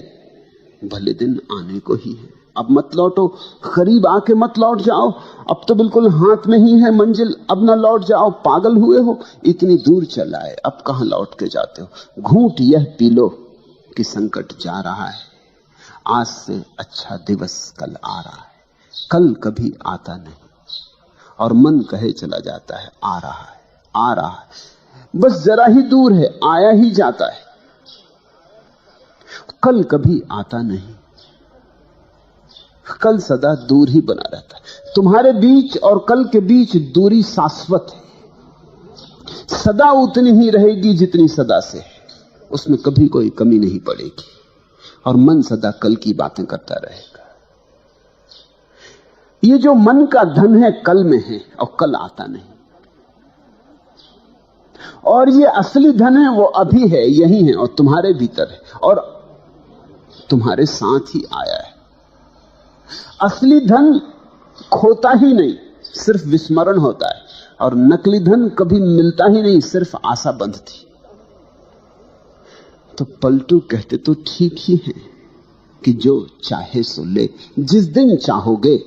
भले दिन आने को ही है। अब मत लौटो, करीब आके मत लौट जाओ। अब तो बिल्कुल हाथ में ही है मंजिल, अब ना लौट जाओ। पागल हुए हो, इतनी दूर चला है, अब कहां लौट के जाते हो। घूंट यह पी लो कि संकट जा रहा है, आज से अच्छा दिवस कल आ रहा है। कल कभी आता नहीं, और मन कहे चला जाता है आ रहा है, आ रहा है, बस जरा ही दूर है, आया ही जाता है। कल कभी आता नहीं, कल सदा दूर ही बना रहता है। तुम्हारे बीच और कल के बीच दूरी शाश्वत है, सदा उतनी ही रहेगी जितनी सदा से है, उसमें कभी कोई कमी नहीं पड़ेगी। और मन सदा कल की बातें करता रहेगा। ये जो मन का धन है कल में है और कल आता नहीं, और ये असली धन है वो अभी है, यही है और तुम्हारे भीतर है और तुम्हारे साथ ही आया है। असली धन खोता ही नहीं, सिर्फ विस्मरण होता है, और नकली धन कभी मिलता ही नहीं, सिर्फ आशा बंधती। तो पलटू कहते तो ठीक ही है कि जो चाहे सो ले। जिस दिन चाहोगे,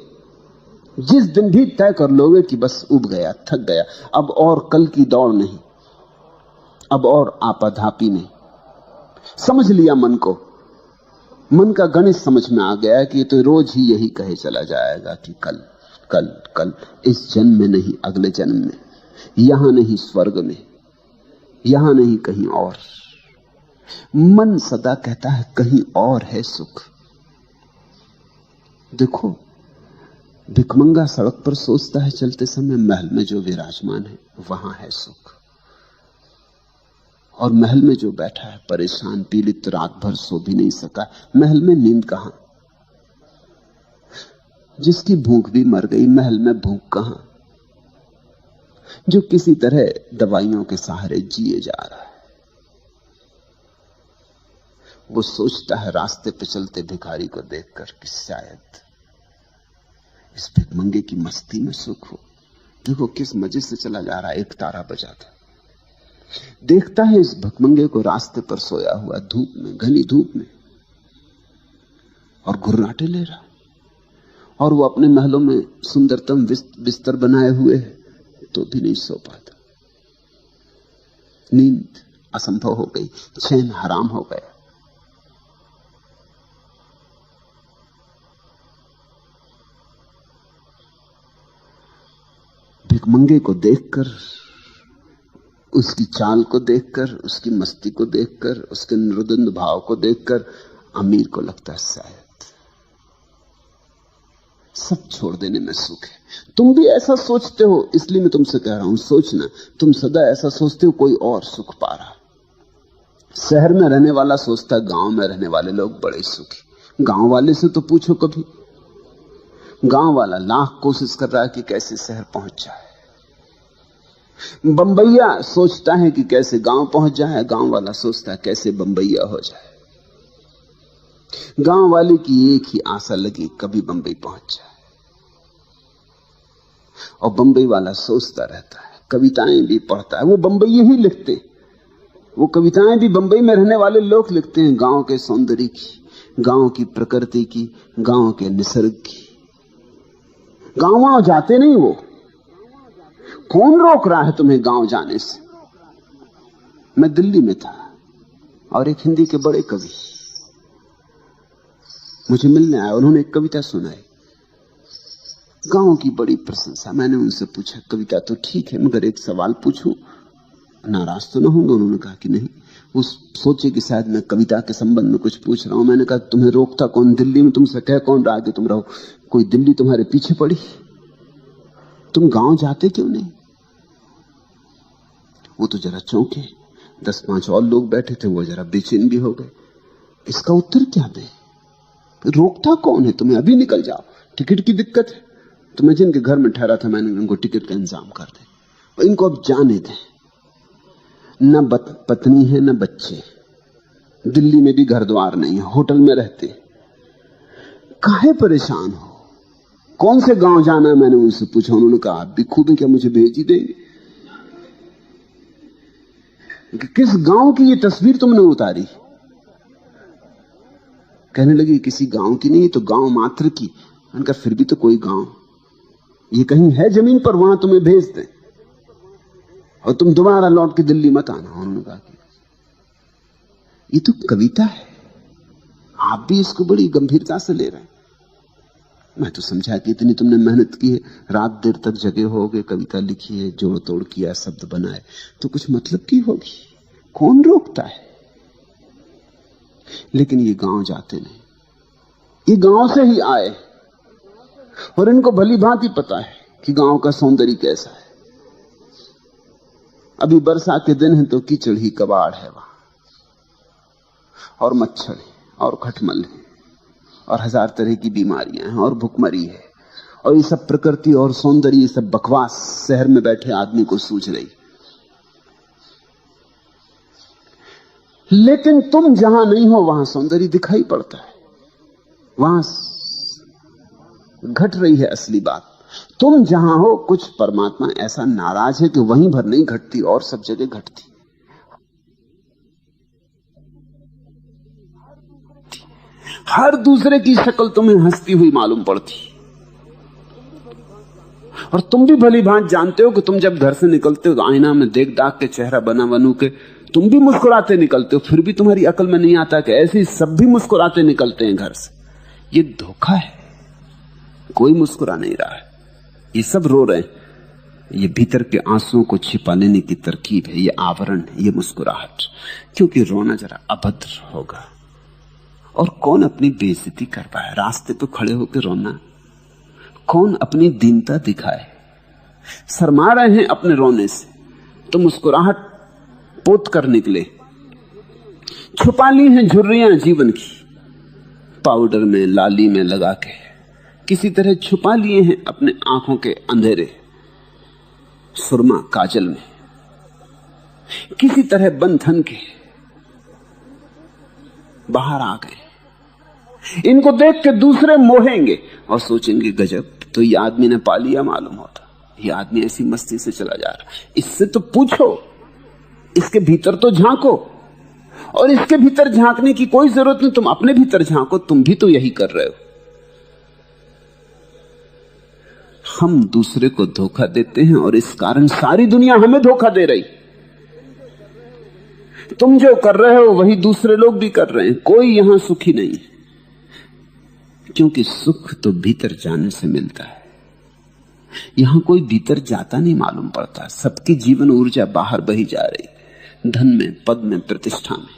जिस दिन भी तय कर लोगे कि बस उब गया, थक गया, अब और कल की दौड़ नहीं, अब और आपाधापी नहीं, समझ लिया मन को, मन का गणित समझ में आ गया कि तो रोज ही यही कहे चला जाएगा कि कल कल कल, इस जन्म में नहीं अगले जन्म में, यहां नहीं स्वर्ग में, यहां नहीं कहीं और। मन सदा कहता है कहीं और है सुख। देखो भिखमंगा सड़क पर सोचता है चलते समय, महल में जो विराजमान है वहां है सुख, और महल में जो बैठा है परेशान पीड़ित, रात भर सो भी नहीं सका, महल में नींद कहां? जिसकी भूख भी मर गई, महल में भूख कहां? जो किसी तरह दवाइयों के सहारे जिए जा रहा है। वो सोचता है रास्ते पे चलते भिखारी को देखकर कि शायद इस भिखमंगे की मस्ती में सुख हो। देखो किस मजे से चला जा रहा है, एक तारा बजाता। देखता है इस भिखमंगे को रास्ते पर सोया हुआ, धूप में, घनी धूप में, और घुर्राटे ले रहा। और वो अपने महलों में सुंदरतम बिस्तर बनाए हुए है, तो भी नहीं सो पाता। नींद असंभव हो गई, चैन हराम हो गया। भिखमंगे को देखकर, उसकी चाल को देखकर, उसकी मस्ती को देखकर, उसके निर्द्वंद भाव को देखकर अमीर को लगता है शायद सब छोड़ देने में सुख है। तुम भी ऐसा सोचते हो, इसलिए मैं तुमसे कह रहा हूं, सोचना। तुम सदा ऐसा सोचते हो कोई और सुख पा रहा। शहर में रहने वाला सोचता है गांव में रहने वाले लोग बड़े सुखी। गांव वाले से तो पूछो कभी। गांव वाला लाख कोशिश कर रहा है कि कैसे शहर पहुंच जाए। बंबईया सोचता है कि कैसे गांव पहुंच जाए, गांव वाला सोचता है कैसे बंबईया हो जाए। गांव वाले की एक ही आशा लगी, कभी बंबई पहुंच जाए। और बंबई वाला सोचता रहता है, कविताएं भी पढ़ता है। वो बंबई ही लिखते, वो कविताएं भी बंबई में रहने वाले लोग लिखते हैं, गांव के सौंदर्य की, गांव की प्रकृति की, गांव के निसर्ग की। गांव जाते नहीं वो। कौन रोक रहा है तुम्हें गांव जाने से? मैं दिल्ली में था और एक हिंदी के बड़े कवि मुझे मिलने आए। उन्होंने एक कविता सुनाई, गांव की बड़ी प्रशंसा। मैंने उनसे पूछा, कविता तो ठीक है मगर एक सवाल पूछूं, नाराज तो ना होंगे? उन्होंने कहा कि नहीं। वो सोचे कि शायद मैं कविता के संबंध में कुछ पूछ रहा हूं। मैंने कहा, तुम्हें रोकता कौन? दिल्ली में तुमसे कह कौन रहा कि तुम रहो? कोई दिल्ली तुम्हारे पीछे पड़ी? तुम गांव जाते क्यों नहीं? वो तो जरा चौंके। 10-5 और लोग बैठे थे, वो जरा बेचैन भी हो गए। इसका उत्तर क्या दे? रोकता कौन है तुम्हें? अभी निकल जाओ, टिकट की दिक्कत है। तो मैं जिनके घर में ठहरा था, मैंने उनको टिकट का इंतजाम कर दे, इनको अब जाने दें। न पत्नी है न बच्चे, दिल्ली में भी घर द्वार नहीं है, होटल में रहते। काहे परेशान हो? कौन से गांव जाना है? मैंने उनसे पूछा। उन्होंने कहा, आप भी खूब है, क्या मुझे भेज ही देंगे? किस गांव की ये तस्वीर तुमने उतारी? कहने लगी, किसी गांव की नहीं, तो गांव मात्र की। मैंने कहा, फिर भी तो कोई गांव ये कहीं है जमीन पर, वहां तुम्हें भेज दें और तुम दोबारा लौट के दिल्ली मत आना। उन्होंने कहा कि ये तो कविता है, आप भी इसको बड़ी गंभीरता से ले रहे हैं। मैं तो समझा कि इतनी तुमने मेहनत की है, रात देर तक जगे होगे, कविता लिखी है, जोड़ तोड़ किया, शब्द बनाए, तो कुछ मतलब की होगी। कौन रोकता है? लेकिन ये गांव जाते नहीं, ये गांव से ही आए और इनको भली भांति पता है कि गांव का सौंदर्य कैसा है। अभी बरसात के दिन है तो कीचड़ ही कबाड़ है वहां, और मच्छर है, और खटमल है, और 1000 तरह की बीमारियां हैं, और भुखमरी है, और ये सब प्रकृति और सौंदर्य, ये सब बकवास शहर में बैठे आदमी को सूझ रही। लेकिन तुम जहां नहीं हो वहां सौंदर्य दिखाई पड़ता है, वहां घट रही है असली बात। तुम जहां हो, कुछ परमात्मा ऐसा नाराज है कि वहीं भर नहीं घटती और सब जगह घटती। हर दूसरे की शक्ल तुम्हें हंसती हुई मालूम पड़ती, और तुम भी भली भांति जानते हो कि तुम जब घर से निकलते हो तो आईना में देख दाख के, चेहरा बना बनू के तुम भी मुस्कुराते निकलते हो। फिर भी तुम्हारी अकल में नहीं आता कि ऐसे सब भी मुस्कुराते निकलते हैं घर से। ये धोखा है, कोई मुस्कुरा नहीं रहा है, ये सब रो रहे हैं। ये भीतर के आंसुओं को छिपा लेने की तरकीब है, ये आवरण है, ये मुस्कुराहट। क्योंकि रोना जरा अभद्र होगा, और कौन अपनी बेइज्जती कर पाए? रास्ते पे खड़े होकर रोना, कौन अपनी दीनता दिखाए? शर्मा रहे हैं अपने रोने से, तो मुस्कुराहट पोत कर निकले। छुपा ली हैं झुर्रियां जीवन की, पाउडर में, लाली में लगा के किसी तरह छुपा लिए हैं अपने आंखों के अंधेरे। सुरमा काजल में, किसी तरह बंधन के बाहर आ गए। इनको देख के दूसरे मोहेंगे और सोचेंगे गजब, तो ये आदमी ने पा लिया मालूम होता, ये आदमी ऐसी मस्ती से चला जा रहा। इससे तो पूछो, इसके भीतर तो झांको। और इसके भीतर झांकने की कोई जरूरत नहीं, तुम अपने भीतर झांको, तुम भी तो यही कर रहे हो। हम दूसरे को धोखा देते हैं और इस कारण सारी दुनिया हमें धोखा दे रही। तुम जो कर रहे हो वही दूसरे लोग भी कर रहे हैं। कोई यहां सुखी नहीं है, क्योंकि सुख तो भीतर जाने से मिलता है। यहां कोई भीतर जाता नहीं मालूम पड़ता। सबकी जीवन ऊर्जा बाहर बही जा रही, धन में, पद में, प्रतिष्ठा में।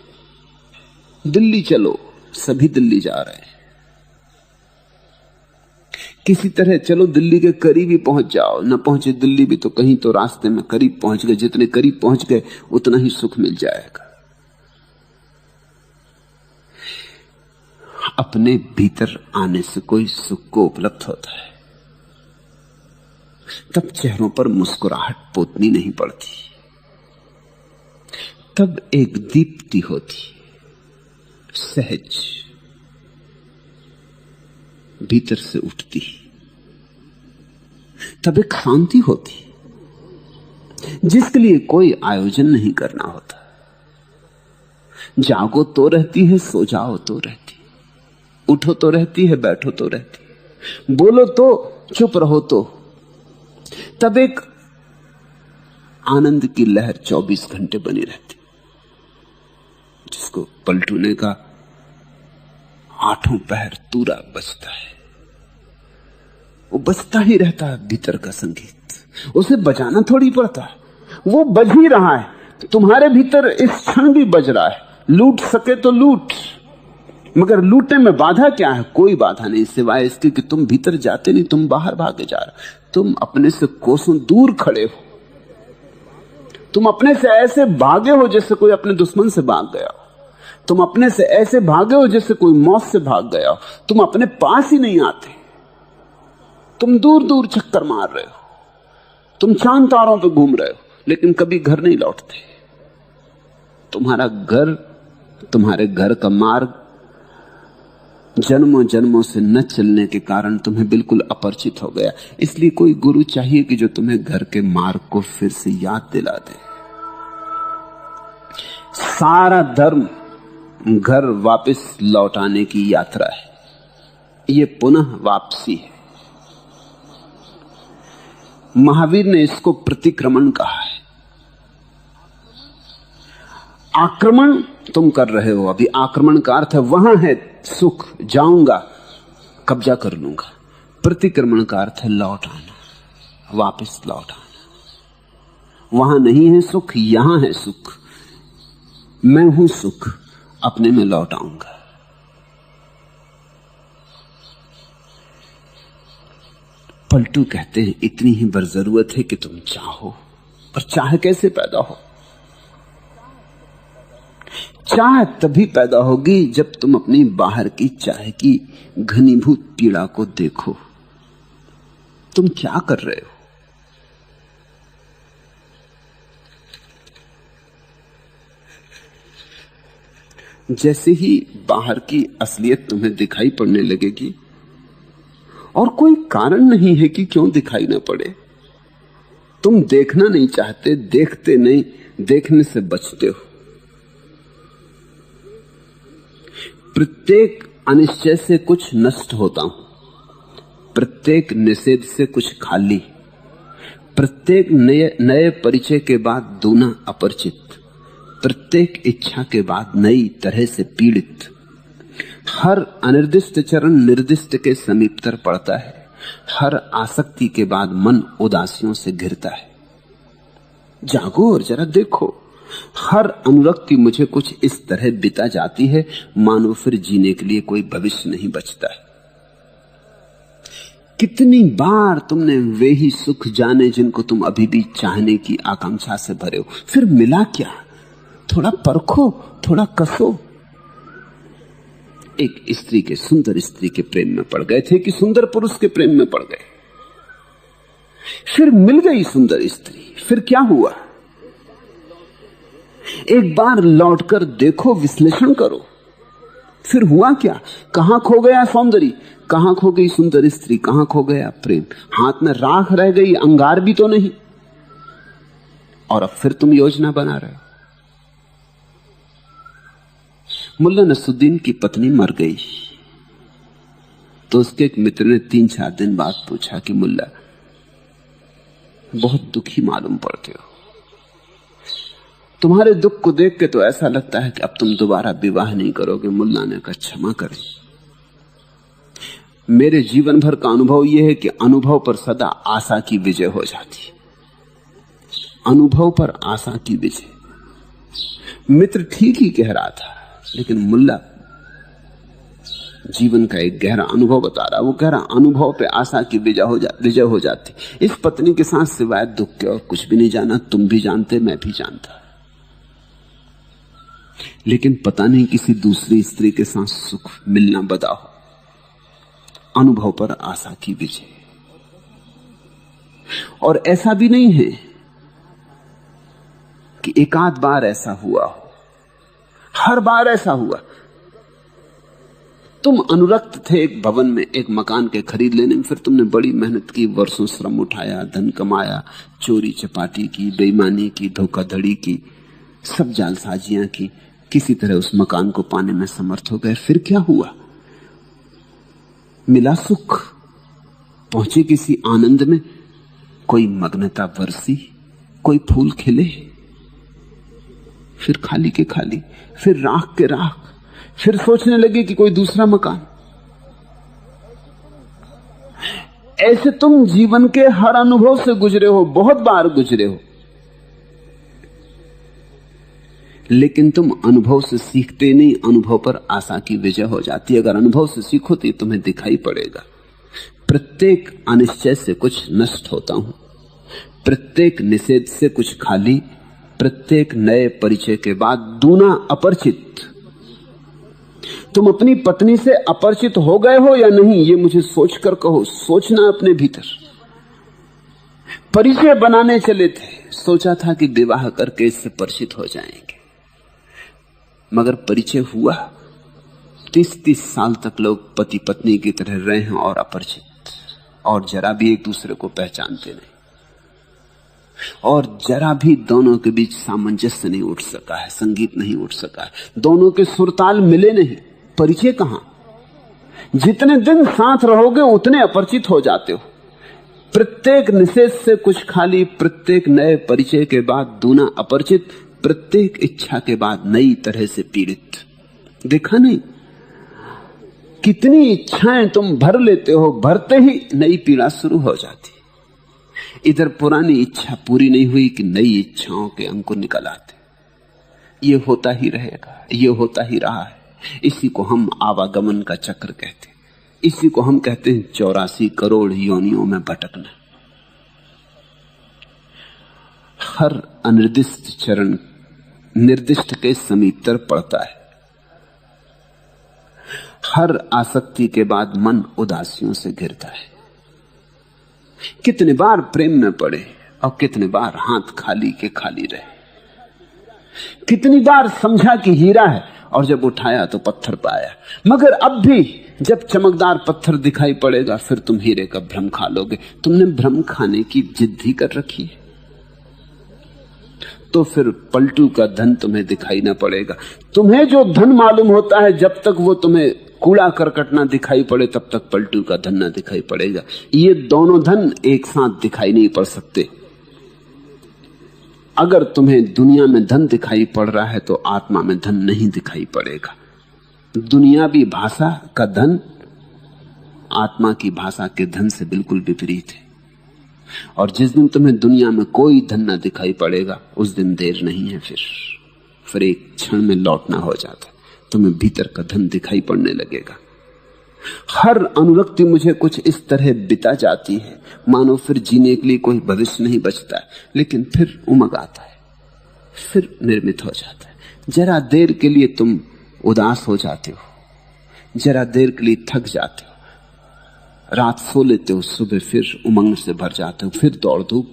दिल्ली चलो, सभी दिल्ली जा रहे हैं। किसी तरह चलो दिल्ली के करीब ही पहुंच जाओ, न पहुंचे दिल्ली भी तो कहीं तो रास्ते में करीब पहुंच गए। जितने करीब पहुंच गए उतना ही सुख मिल जाएगा। अपने भीतर आने से कोई सुख को उपलब्ध होता है, तब चेहरों पर मुस्कुराहट पोतनी नहीं पड़ती, तब एक दीप्ति होती, सहज भीतर से उठती, तब एक शांति होती जिसके लिए कोई आयोजन नहीं करना होता। जागो तो रहती है, सो जाओ तो रहती, उठो तो रहती है, बैठो तो रहती, बोलो तो, चुप रहो तो, तब एक आनंद की लहर 24 घंटे बनी रहती, जिसको पलटू ने का 8 पहर तूरा बजता है। वो बजता ही रहता है भीतर का संगीत, उसे बजाना थोड़ी पड़ता है, वो बज ही रहा है। तुम्हारे भीतर इस क्षण भी बज रहा है। लूट सके तो लूट, मगर लूटने में बाधा क्या है? कोई बाधा नहीं, सिवाय इसके कि तुम भीतर जाते नहीं, तुम बाहर भागे जा रहे। तुम अपने से कोसों दूर खड़े हो, तुम अपने से ऐसे भागे हो जैसे कोई अपने दुश्मन से भाग गया हो, तुम अपने से ऐसे भागे हो जैसे कोई मौत से भाग गया हो। तुम अपने पास ही नहीं आते, तुम दूर दूर चक्कर मार रहे हो, तुम चांद तारों पे घूम रहे हो, लेकिन कभी घर नहीं लौटते। तुम्हारा घर, तुम्हारे घर का मार्ग जन्मों जन्मों से न चलने के कारण तुम्हें बिल्कुल अपरिचित हो गया। इसलिए कोई गुरु चाहिए कि जो तुम्हें घर के मार्ग को फिर से याद दिला दे। सारा धर्म घर वापस लौटाने की यात्रा है, ये पुनः वापसी है। महावीर ने इसको प्रतिक्रमण कहा है। आक्रमण तुम कर रहे हो अभी, आक्रमण का अर्थ है वहां है सुख, जाऊंगा, कब्जा कर लूंगा। प्रतिक्रमण का अर्थ है लौट आना, वापस लौट आना। वहां नहीं है सुख, यहां है सुख। मैं हूं सुख, अपने में लौट आऊंगा। पलटू कहते हैं इतनी ही बर जरूरत है कि तुम चाहो, पर चाह कैसे पैदा हो? चाह तभी पैदा होगी जब तुम अपनी बाहर की चाह की घनीभूत पीड़ा को देखो। तुम क्या कर रहे हो? जैसे ही बाहर की असलियत तुम्हें दिखाई पड़ने लगेगी, और कोई कारण नहीं है कि क्यों दिखाई ना पड़े, तुम देखना नहीं चाहते, देखते नहीं, देखने से बचते हो। प्रत्येक अनिश्चय से कुछ नष्ट होता हूं, प्रत्येक निषेध से कुछ खाली, प्रत्येक नए परिचय के बाद दूना अपरिचित, प्रत्येक इच्छा के बाद नई तरह से पीड़ित। हर अनिर्दिष्ट चरण निर्दिष्ट के समीपतर पड़ता है। हर आसक्ति के बाद मन उदासियों से घिरता है। जागो और जरा देखो, हर अनुरक्ति मुझे कुछ इस तरह बिता जाती है मानो फिर जीने के लिए कोई भविष्य नहीं बचता है। कितनी बार तुमने वे ही सुख जाने जिनको तुम अभी भी चाहने की आकांक्षा से भरे हो, फिर मिला क्या? थोड़ा परखो, थोड़ा कसो। एक स्त्री के, सुंदर स्त्री के प्रेम में पड़ गए थे कि सुंदर पुरुष के प्रेम में पड़ गए। फिर मिल गई सुंदर स्त्री, फिर क्या हुआ? एक बार लौटकर देखो, विश्लेषण करो, फिर हुआ क्या? कहां खो गया सौंदर्य, कहां खो गई सुंदर स्त्री, कहां खो गया प्रेम? हाथ में राख रह गई, अंगार भी तो नहीं। और अब फिर तुम योजना बना रहे हो। मुल्ला नसरुद्दीन की पत्नी मर गई तो उसके एक मित्र ने 3-4 दिन बाद पूछा कि मुल्ला, बहुत दुखी मालूम पड़ते हो, तुम्हारे दुख को देख के तो ऐसा लगता है कि अब तुम दोबारा विवाह नहीं करोगे। मुल्ला ने कहा, क्षमा करें, मेरे जीवन भर का अनुभव यह है कि अनुभव पर सदा आशा की विजय हो जाती है। अनुभव पर आशा की विजय। मित्र ठीक ही कह रहा था, लेकिन मुल्ला जीवन का एक गहरा अनुभव बता रहा। वो कह रहा, अनुभव पे आशा की विजय हो जाती। इस पत्नी के साथ सिवाय दुख के और कुछ भी नहीं जाना, तुम भी जानते, मैं भी जानता। लेकिन पता नहीं किसी दूसरी स्त्री के साथ सुख मिलना बदा हो। अनुभव पर आशा की विजय। और ऐसा भी नहीं है कि एकाध बार ऐसा हुआ हो, हर बार ऐसा हुआ। तुम अनुरक्त थे एक भवन में, एक मकान के खरीद लेने में, फिर तुमने बड़ी मेहनत की, वर्षों श्रम उठाया, धन कमाया, चोरी चपाटी की, बेईमानी की, धोखाधड़ी की, सब जालसाजियां की, किसी तरह उस मकान को पाने में समर्थ हो गए। फिर क्या हुआ? मिला सुख, पहुंचे किसी आनंद में, कोई मग्नता बरसी, कोई फूल खिले, फिर खाली के खाली, फिर राख के राख, फिर सोचने लगे कि कोई दूसरा मकान। ऐसे तुम जीवन के हर अनुभव से गुजरे हो, बहुत बार गुजरे हो, लेकिन तुम अनुभव से सीखते नहीं, अनुभव पर आशा की विजय हो जाती है। अगर अनुभव से सीखो तो तुम्हें दिखाई पड़ेगा, प्रत्येक अनिश्चय से कुछ नष्ट होता हूं, प्रत्येक निषेध से कुछ खाली, प्रत्येक नए परिचय के बाद दूना अपरिचित। तुम अपनी पत्नी से अपरिचित हो गए हो या नहीं, ये मुझे सोचकर कहो। सोचना अपने भीतर। परिचय बनाने चले थे, सोचा था कि विवाह करके इससे परिचित हो जाएंगे, मगर परिचय हुआ। 30-30 साल तक लोग पति पत्नी की तरह रहे हैं और अपरिचित, और जरा भी एक दूसरे को पहचानते नहीं, और जरा भी दोनों के बीच सामंजस्य नहीं उठ सका है, संगीत नहीं उठ सका है, दोनों के सुरताल मिले नहीं। परिचय कहां? जितने दिन साथ रहोगे उतने अपरिचित हो जाते हो। प्रत्येक निषेध से कुछ खाली, प्रत्येक नए परिचय के बाद दूना अपरिचित, प्रत्येक इच्छा के बाद नई तरह से पीड़ित। देखा नहीं कितनी इच्छाएं तुम भर लेते हो, भरते ही नई पीड़ा शुरू हो जाती। इधर पुरानी इच्छा पूरी नहीं हुई कि नई इच्छाओं के अंकुर निकल आते। ये होता ही रहेगा, ये होता ही रहा है। इसी को हम आवागमन का चक्र कहते हैं, इसी को हम कहते हैं 84 करोड़ योनियों में भटकना। हर अनिर्दिष्ट चरण निर्दिष्ट के समीपतर पड़ता है। हर आसक्ति के बाद मन उदासियों से घिरता है। कितने बार प्रेम में पड़े और कितने बार हाथ खाली के खाली रहे। कितनी बार समझा कि हीरा है और जब उठाया तो पत्थर पाया। मगर अब भी जब चमकदार पत्थर दिखाई पड़ेगा फिर तुम हीरे का भ्रम खा लोगे। तुमने भ्रम खाने की जिद ही कर रखी है तो फिर पलटू का धन तुम्हें दिखाई ना पड़ेगा। तुम्हें जो धन मालूम होता है जब तक वो तुम्हें कूड़ा करकट ना दिखाई पड़े तब तक पलटू का धन ना दिखाई पड़ेगा। ये दोनों धन एक साथ दिखाई नहीं पड़ सकते। अगर तुम्हें दुनिया में धन दिखाई पड़ रहा है तो आत्मा में धन नहीं दिखाई पड़ेगा। दुनियावी भाषा का धन आत्मा की भाषा के धन से बिल्कुल विपरीत है। और जिस दिन तुम्हें दुनिया में कोई धन ना दिखाई पड़ेगा उस दिन देर नहीं है, फिर एक क्षण में लौटना हो जाता है। तुम्हें भीतर का धन दिखाई पड़ने लगेगा। हर अनुरक्ति मुझे कुछ इस तरह बिता जाती है मानो फिर जीने के लिए कोई भविष्य नहीं बचता है, लेकिन फिर उमग आता है, फिर निर्मित हो जाता है। जरा देर के लिए तुम उदास हो जाते हो, जरा देर के लिए थक जाते हो, रात सो लेते हो, सुबह फिर उमंग से भर जाते हो, फिर दौड़ धूप,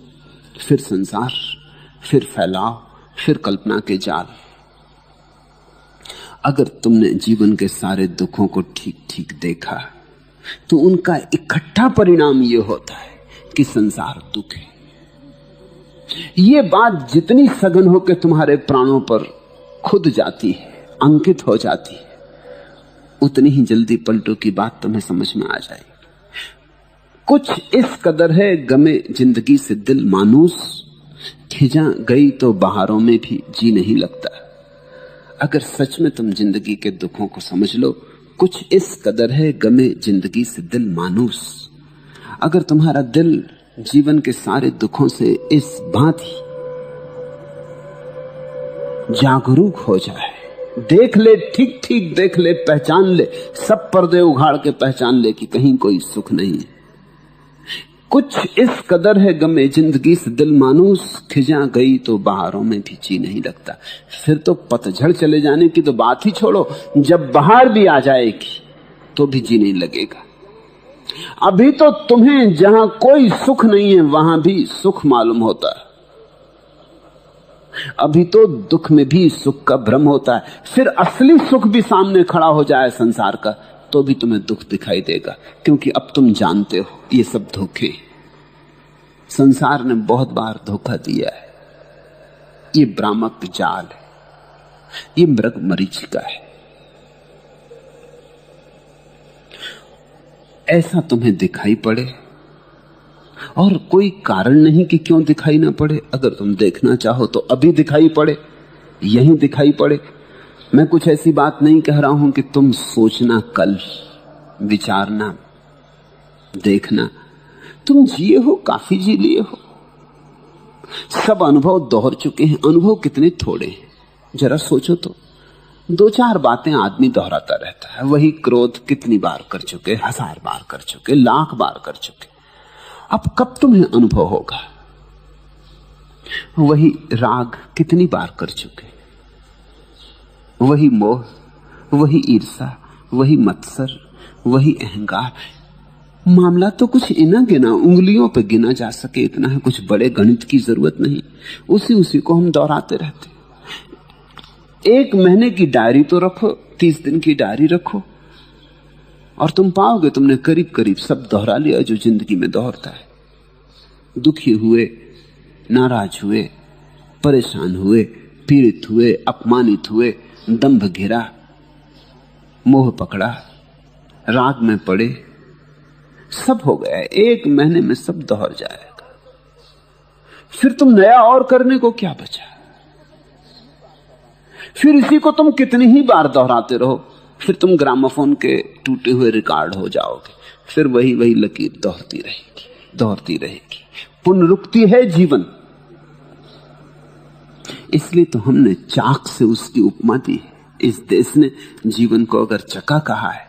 फिर संसार, फिर फैलाव, फिर कल्पना के जाल। अगर तुमने जीवन के सारे दुखों को ठीक ठीक देखा तो उनका इकट्ठा परिणाम यह होता है कि संसार दुख है। ये बात जितनी सघन होकर तुम्हारे प्राणों पर खुद जाती है, अंकित हो जाती है, उतनी ही जल्दी पलटू की बात तुम्हें समझ में आ जाएगी। कुछ इस कदर है गमे जिंदगी से दिल मानूस, खिजा गई तो बहारों में भी जी नहीं लगता। अगर सच में तुम जिंदगी के दुखों को समझ लो, कुछ इस कदर है गमे जिंदगी से दिल मानूस। अगर तुम्हारा दिल जीवन के सारे दुखों से इस भांति जागरूक हो जाए, देख ले, ठीक ठीक देख ले, पहचान ले, सब पर्दे उघाड़ के पहचान ले कि कहीं कोई सुख नहीं है। कुछ इस कदर है गमे जिंदगी से दिल मानूस, खिजा गई तो बहारों में भी जी नहीं लगता। फिर तो पतझड़ चले जाने की तो बात ही छोड़ो, जब बहार भी आ जाएगी तो भी जी नहीं लगेगा। अभी तो तुम्हें जहां कोई सुख नहीं है वहां भी सुख मालूम होता है, अभी तो दुख में भी सुख का भ्रम होता है। फिर असली सुख भी सामने खड़ा हो जाए संसार का तो भी तुम्हें दुख दिखाई देगा, क्योंकि अब तुम जानते हो ये सब धोखे। संसार ने बहुत बार धोखा दिया है, ये भ्रामक जाल है, ये मृग मरीचिका है। ऐसा तुम्हें दिखाई पड़े और कोई कारण नहीं कि क्यों दिखाई ना पड़े। अगर तुम देखना चाहो तो अभी दिखाई पड़े, यहीं दिखाई पड़े। मैं कुछ ऐसी बात नहीं कह रहा हूं कि तुम सोचना, कल विचारना, देखना। तुम जिए हो, काफी जी लिए हो, सब अनुभव दोहर चुके हैं। अनुभव कितने थोड़े हैं, जरा सोचो तो। दो चार बातें आदमी दोहराता रहता है। वही क्रोध कितनी बार कर चुके, 1000 बार कर चुके, 1,00,000 बार कर चुके। अब कब तुम्हें अनुभव होगा? वही राग कितनी बार कर चुके, वही मोह, वही ईर्षा, वही मत्सर, वही अहंकार। मामला तो कुछ इना गिना, उंगलियों पे गिना जा सके इतना है। कुछ बड़े गणित की जरूरत नहीं, उसी को हम दोहराते रहते। 1 महीने की डायरी तो रखो, 30 दिन की डायरी रखो, और तुम पाओगे तुमने करीब करीब सब दोहरा लिया जो जिंदगी में दोहरता है। दुखी हुए, नाराज हुए, परेशान हुए, पीड़ित हुए, अपमानित हुए, दंभ घिरा, मोह पकड़ा, राग में पड़े, सब हो गया। 1 महीने में सब दोहर जाएगा। फिर तुम नया और करने को क्या बचा? फिर इसी को तुम कितनी ही बार दोहराते रहो, फिर तुम ग्रामोफोन के टूटे हुए रिकॉर्ड हो जाओगे। फिर वही लकीर दोहरती रहेगी, दोहरती रहेगी। पुनरुक्ति है जीवन। इसलिए तो हमने चाक से उसकी उपमा दी है। इस देश ने जीवन को अगर चक्का कहा है,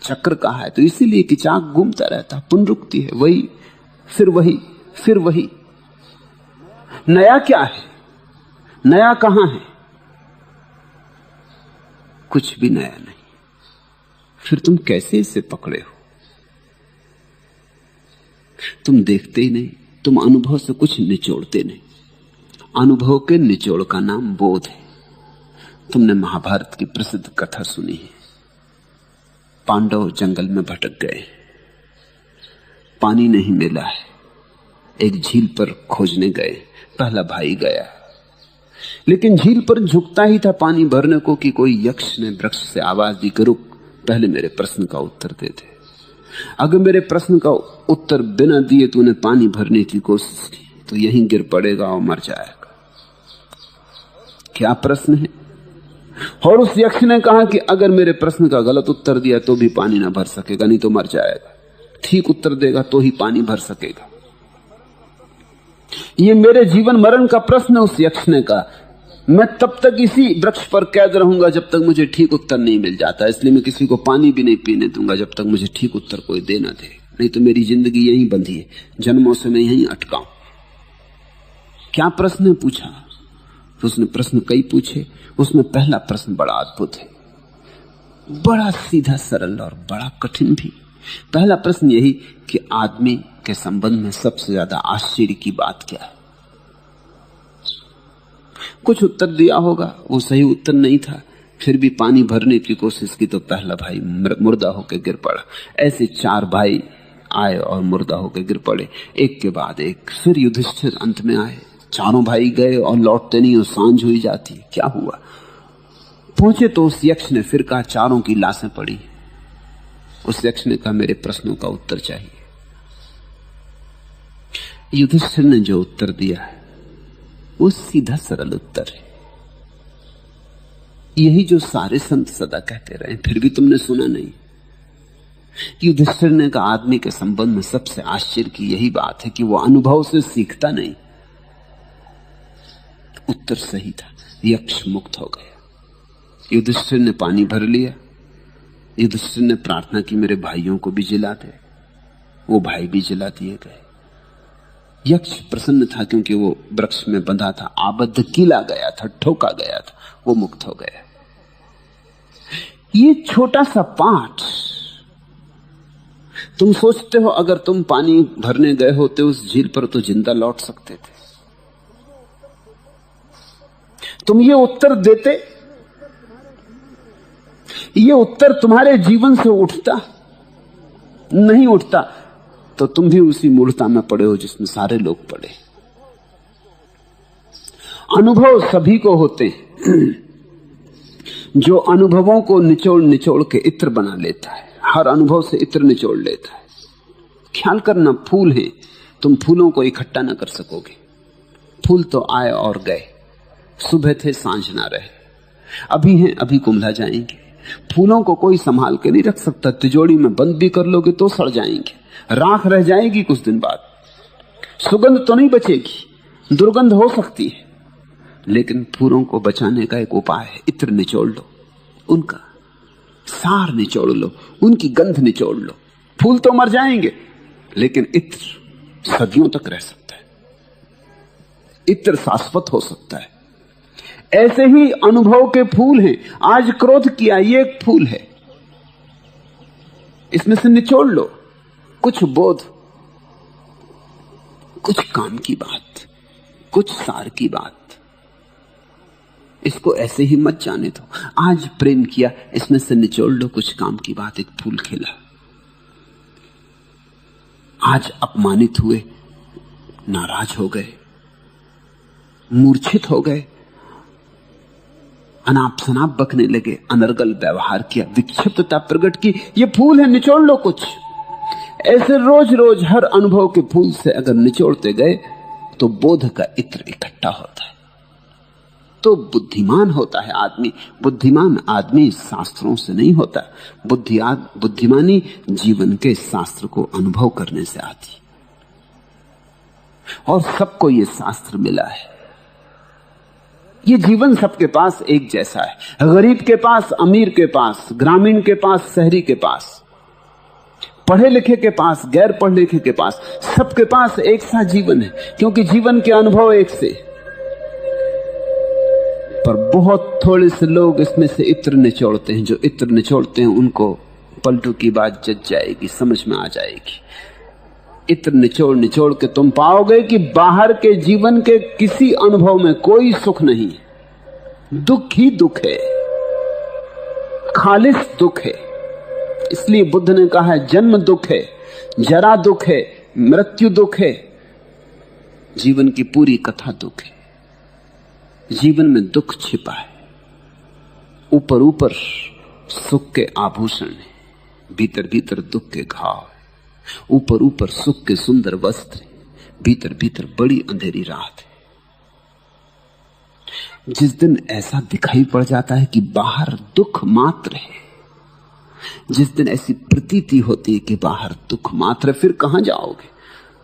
चक्र कहा है, तो इसीलिए कि चाक घूमता रहता। पुनरुक्ति है, वही फिर वही फिर वही। नया क्या है? नया कहां है? कुछ भी नया नहीं। फिर तुम कैसे इसे पकड़े हो? तुम देखते ही नहीं, तुम अनुभव से कुछ निचोड़ते नहीं। अनुभव के निचोड़ का नाम बोध है। तुमने महाभारत की प्रसिद्ध कथा सुनी है। पांडव जंगल में भटक गए, पानी नहीं मिला है, एक झील पर खोजने गए। पहला भाई गया, लेकिन झील पर झुकता ही था पानी भरने को कि कोई यक्ष ने वृक्ष से आवाज दी कि रुक, पहले मेरे प्रश्न का उत्तर दे दे। अगर मेरे प्रश्न का उत्तर बिना दिए तूने पानी भरने की कोशिश की तो यहीं गिर पड़ेगा और मर जाएगा। क्या प्रश्न है? और उस यक्ष ने कहा कि अगर मेरे प्रश्न का गलत उत्तर दिया तो भी पानी ना भर सकेगा, नहीं तो मर जाएगा। ठीक उत्तर देगा तो ही पानी भर सकेगा। ये मेरे जीवन मरण का प्रश्न है। उस यक्ष ने कहा, मैं तब तक इसी वृक्ष पर कैद रहूंगा जब तक मुझे ठीक उत्तर नहीं मिल जाता। इसलिए मैं किसी को पानी भी नहीं पीने दूंगा जब तक मुझे ठीक उत्तर कोई दे ना दे। नहीं तो मेरी जिंदगी यहीं बंधी है, जन्मों से मैं यहीं अटका हूं। क्या प्रश्न है पूछा? तो उसने प्रश्न कई पूछे। उसमें पहला प्रश्न बड़ा अद्भुत है, बड़ा सीधा सरल और बड़ा कठिन भी। पहला प्रश्न यही कि आदमी के संबंध में सबसे ज्यादा आश्चर्य की बात क्या है। कुछ उत्तर दिया होगा, वो सही उत्तर नहीं था, फिर भी पानी भरने की कोशिश की तो पहला भाई मुर्दा होकर गिर पड़ा। ऐसे 4 भाई आए और मुर्दा होकर गिर पड़े, एक के बाद एक। फिर युधिष्ठिर अंत में आए, चारों भाई गए और लौटते नहीं, और सांझ हुई जाती। क्या हुआ? पहुंचे तो उस यक्ष ने फिर कहा चारों की लाशें पड़ी। उस यक्ष ने कहा मेरे प्रश्नों का उत्तर चाहिए। युधिष्ठिर ने जो उत्तर दिया है वो सीधा सरल उत्तर है, यही जो सारे संत सदा कहते रहे, फिर भी तुमने सुना नहीं। युधिष्ठिर ने कहा आदमी के संबंध में सबसे आश्चर्य की यही बात है कि वो अनुभव से सीखता नहीं। उत्तर सही था, यक्ष मुक्त हो गया। युधिष्ठिर ने पानी भर लिया। युधिष्ठिर ने प्रार्थना की मेरे भाइयों को भी जिला दे, वो भाई भी जिला दिए गए। यक्ष प्रसन्न था क्योंकि वो वृक्ष में बंधा था, आबद्ध कीला गया था, ठोका गया था, वो मुक्त हो गया। ये छोटा सा पाठ, तुम सोचते हो अगर तुम पानी भरने गए होते उस झील पर तो जिंदा लौट सकते थे। तुम ये उत्तर देते, ये उत्तर तुम्हारे जीवन से उठता नहीं उठता तो तुम भी उसी मूर्खता में पड़े हो जिसमें सारे लोग पड़े। अनुभव सभी को होते हैं, जो अनुभवों को निचोड़ निचोड़ के इत्र बना लेता है, हर अनुभव से इत्र निचोड़ लेता है। ख्याल करना, फूल है, तुम फूलों को इकट्ठा ना कर सकोगे। फूल तो आए और गए, सुबह थे सांझ ना रहे, अभी हैं अभी कुंभला जाएंगे। फूलों को कोई संभाल के नहीं रख सकता, तिजोरी में बंद भी कर लोगे तो सड़ जाएंगे, राख रह जाएगी कुछ दिन बाद, सुगंध तो नहीं बचेगी, दुर्गंध हो सकती है। लेकिन फूलों को बचाने का एक उपाय है, इत्र निचोड़ लो, उनका सार निचोड़ लो, उनकी गंध निचोड़ लो। फूल तो मर जाएंगे लेकिन इत्र सदियों तक रह सकता है, इत्र शाश्वत हो सकता है। ऐसे ही अनुभव के फूल हैं। आज क्रोध किया, ये एक फूल है, इसमें से निचोड़ लो कुछ बोध, कुछ काम की बात, कुछ सार की बात। इसको ऐसे ही मत जाने दो। आज प्रेम किया, इसमें से निचोड़ लो कुछ काम की बात, एक फूल खिला। आज अपमानित हुए, नाराज हो गए, मूर्छित हो गए, अनाप शनाप बकने लगे, अनर्गल व्यवहार किया, विक्षिप्तता प्रकट की, ये फूल है, निचोड़ लो कुछ। ऐसे रोज रोज हर अनुभव के फूल से अगर निचोड़ते गए तो बोध का इत्र इकट्ठा होता है, तो बुद्धिमान होता है आदमी। बुद्धिमान आदमी शास्त्रों से नहीं होता, बुद्धिमानी जीवन के शास्त्र को अनुभव करने से आती। और सबको ये शास्त्र मिला है। ये जीवन सबके पास एक जैसा है, गरीब के पास, अमीर के पास, ग्रामीण के पास, शहरी के पास, पढ़े लिखे के पास, गैर पढ़े लिखे के पास, सबके पास एक सा जीवन है, क्योंकि जीवन के अनुभव एक से। पर बहुत थोड़े से लोग इसमें से इत्र निचोड़ते हैं। जो इत्र निचोड़ते हैं उनको पलटू की बात जच जाएगी, समझ में आ जाएगी। इत्र निचोड़ निचोड़ के तुम पाओगे कि बाहर के जीवन के किसी अनुभव में कोई सुख नहीं, दुख ही दुख है, खालिस दुख है। इसलिए बुद्ध ने कहा है जन्म दुख है, जरा दुख है, मृत्यु दुख है, जीवन की पूरी कथा दुख है। जीवन में दुख छिपा है, ऊपर ऊपर सुख के आभूषण है, भीतर भीतर दुख के घाव है। ऊपर ऊपर सुख के सुंदर वस्त्र, भीतर भीतर बड़ी अंधेरी रात है। जिस दिन ऐसा दिखाई पड़ जाता है कि बाहर दुख मात्र है, जिस दिन ऐसी प्रतीति होती है कि बाहर दुख मात्र है, फिर कहां जाओगे?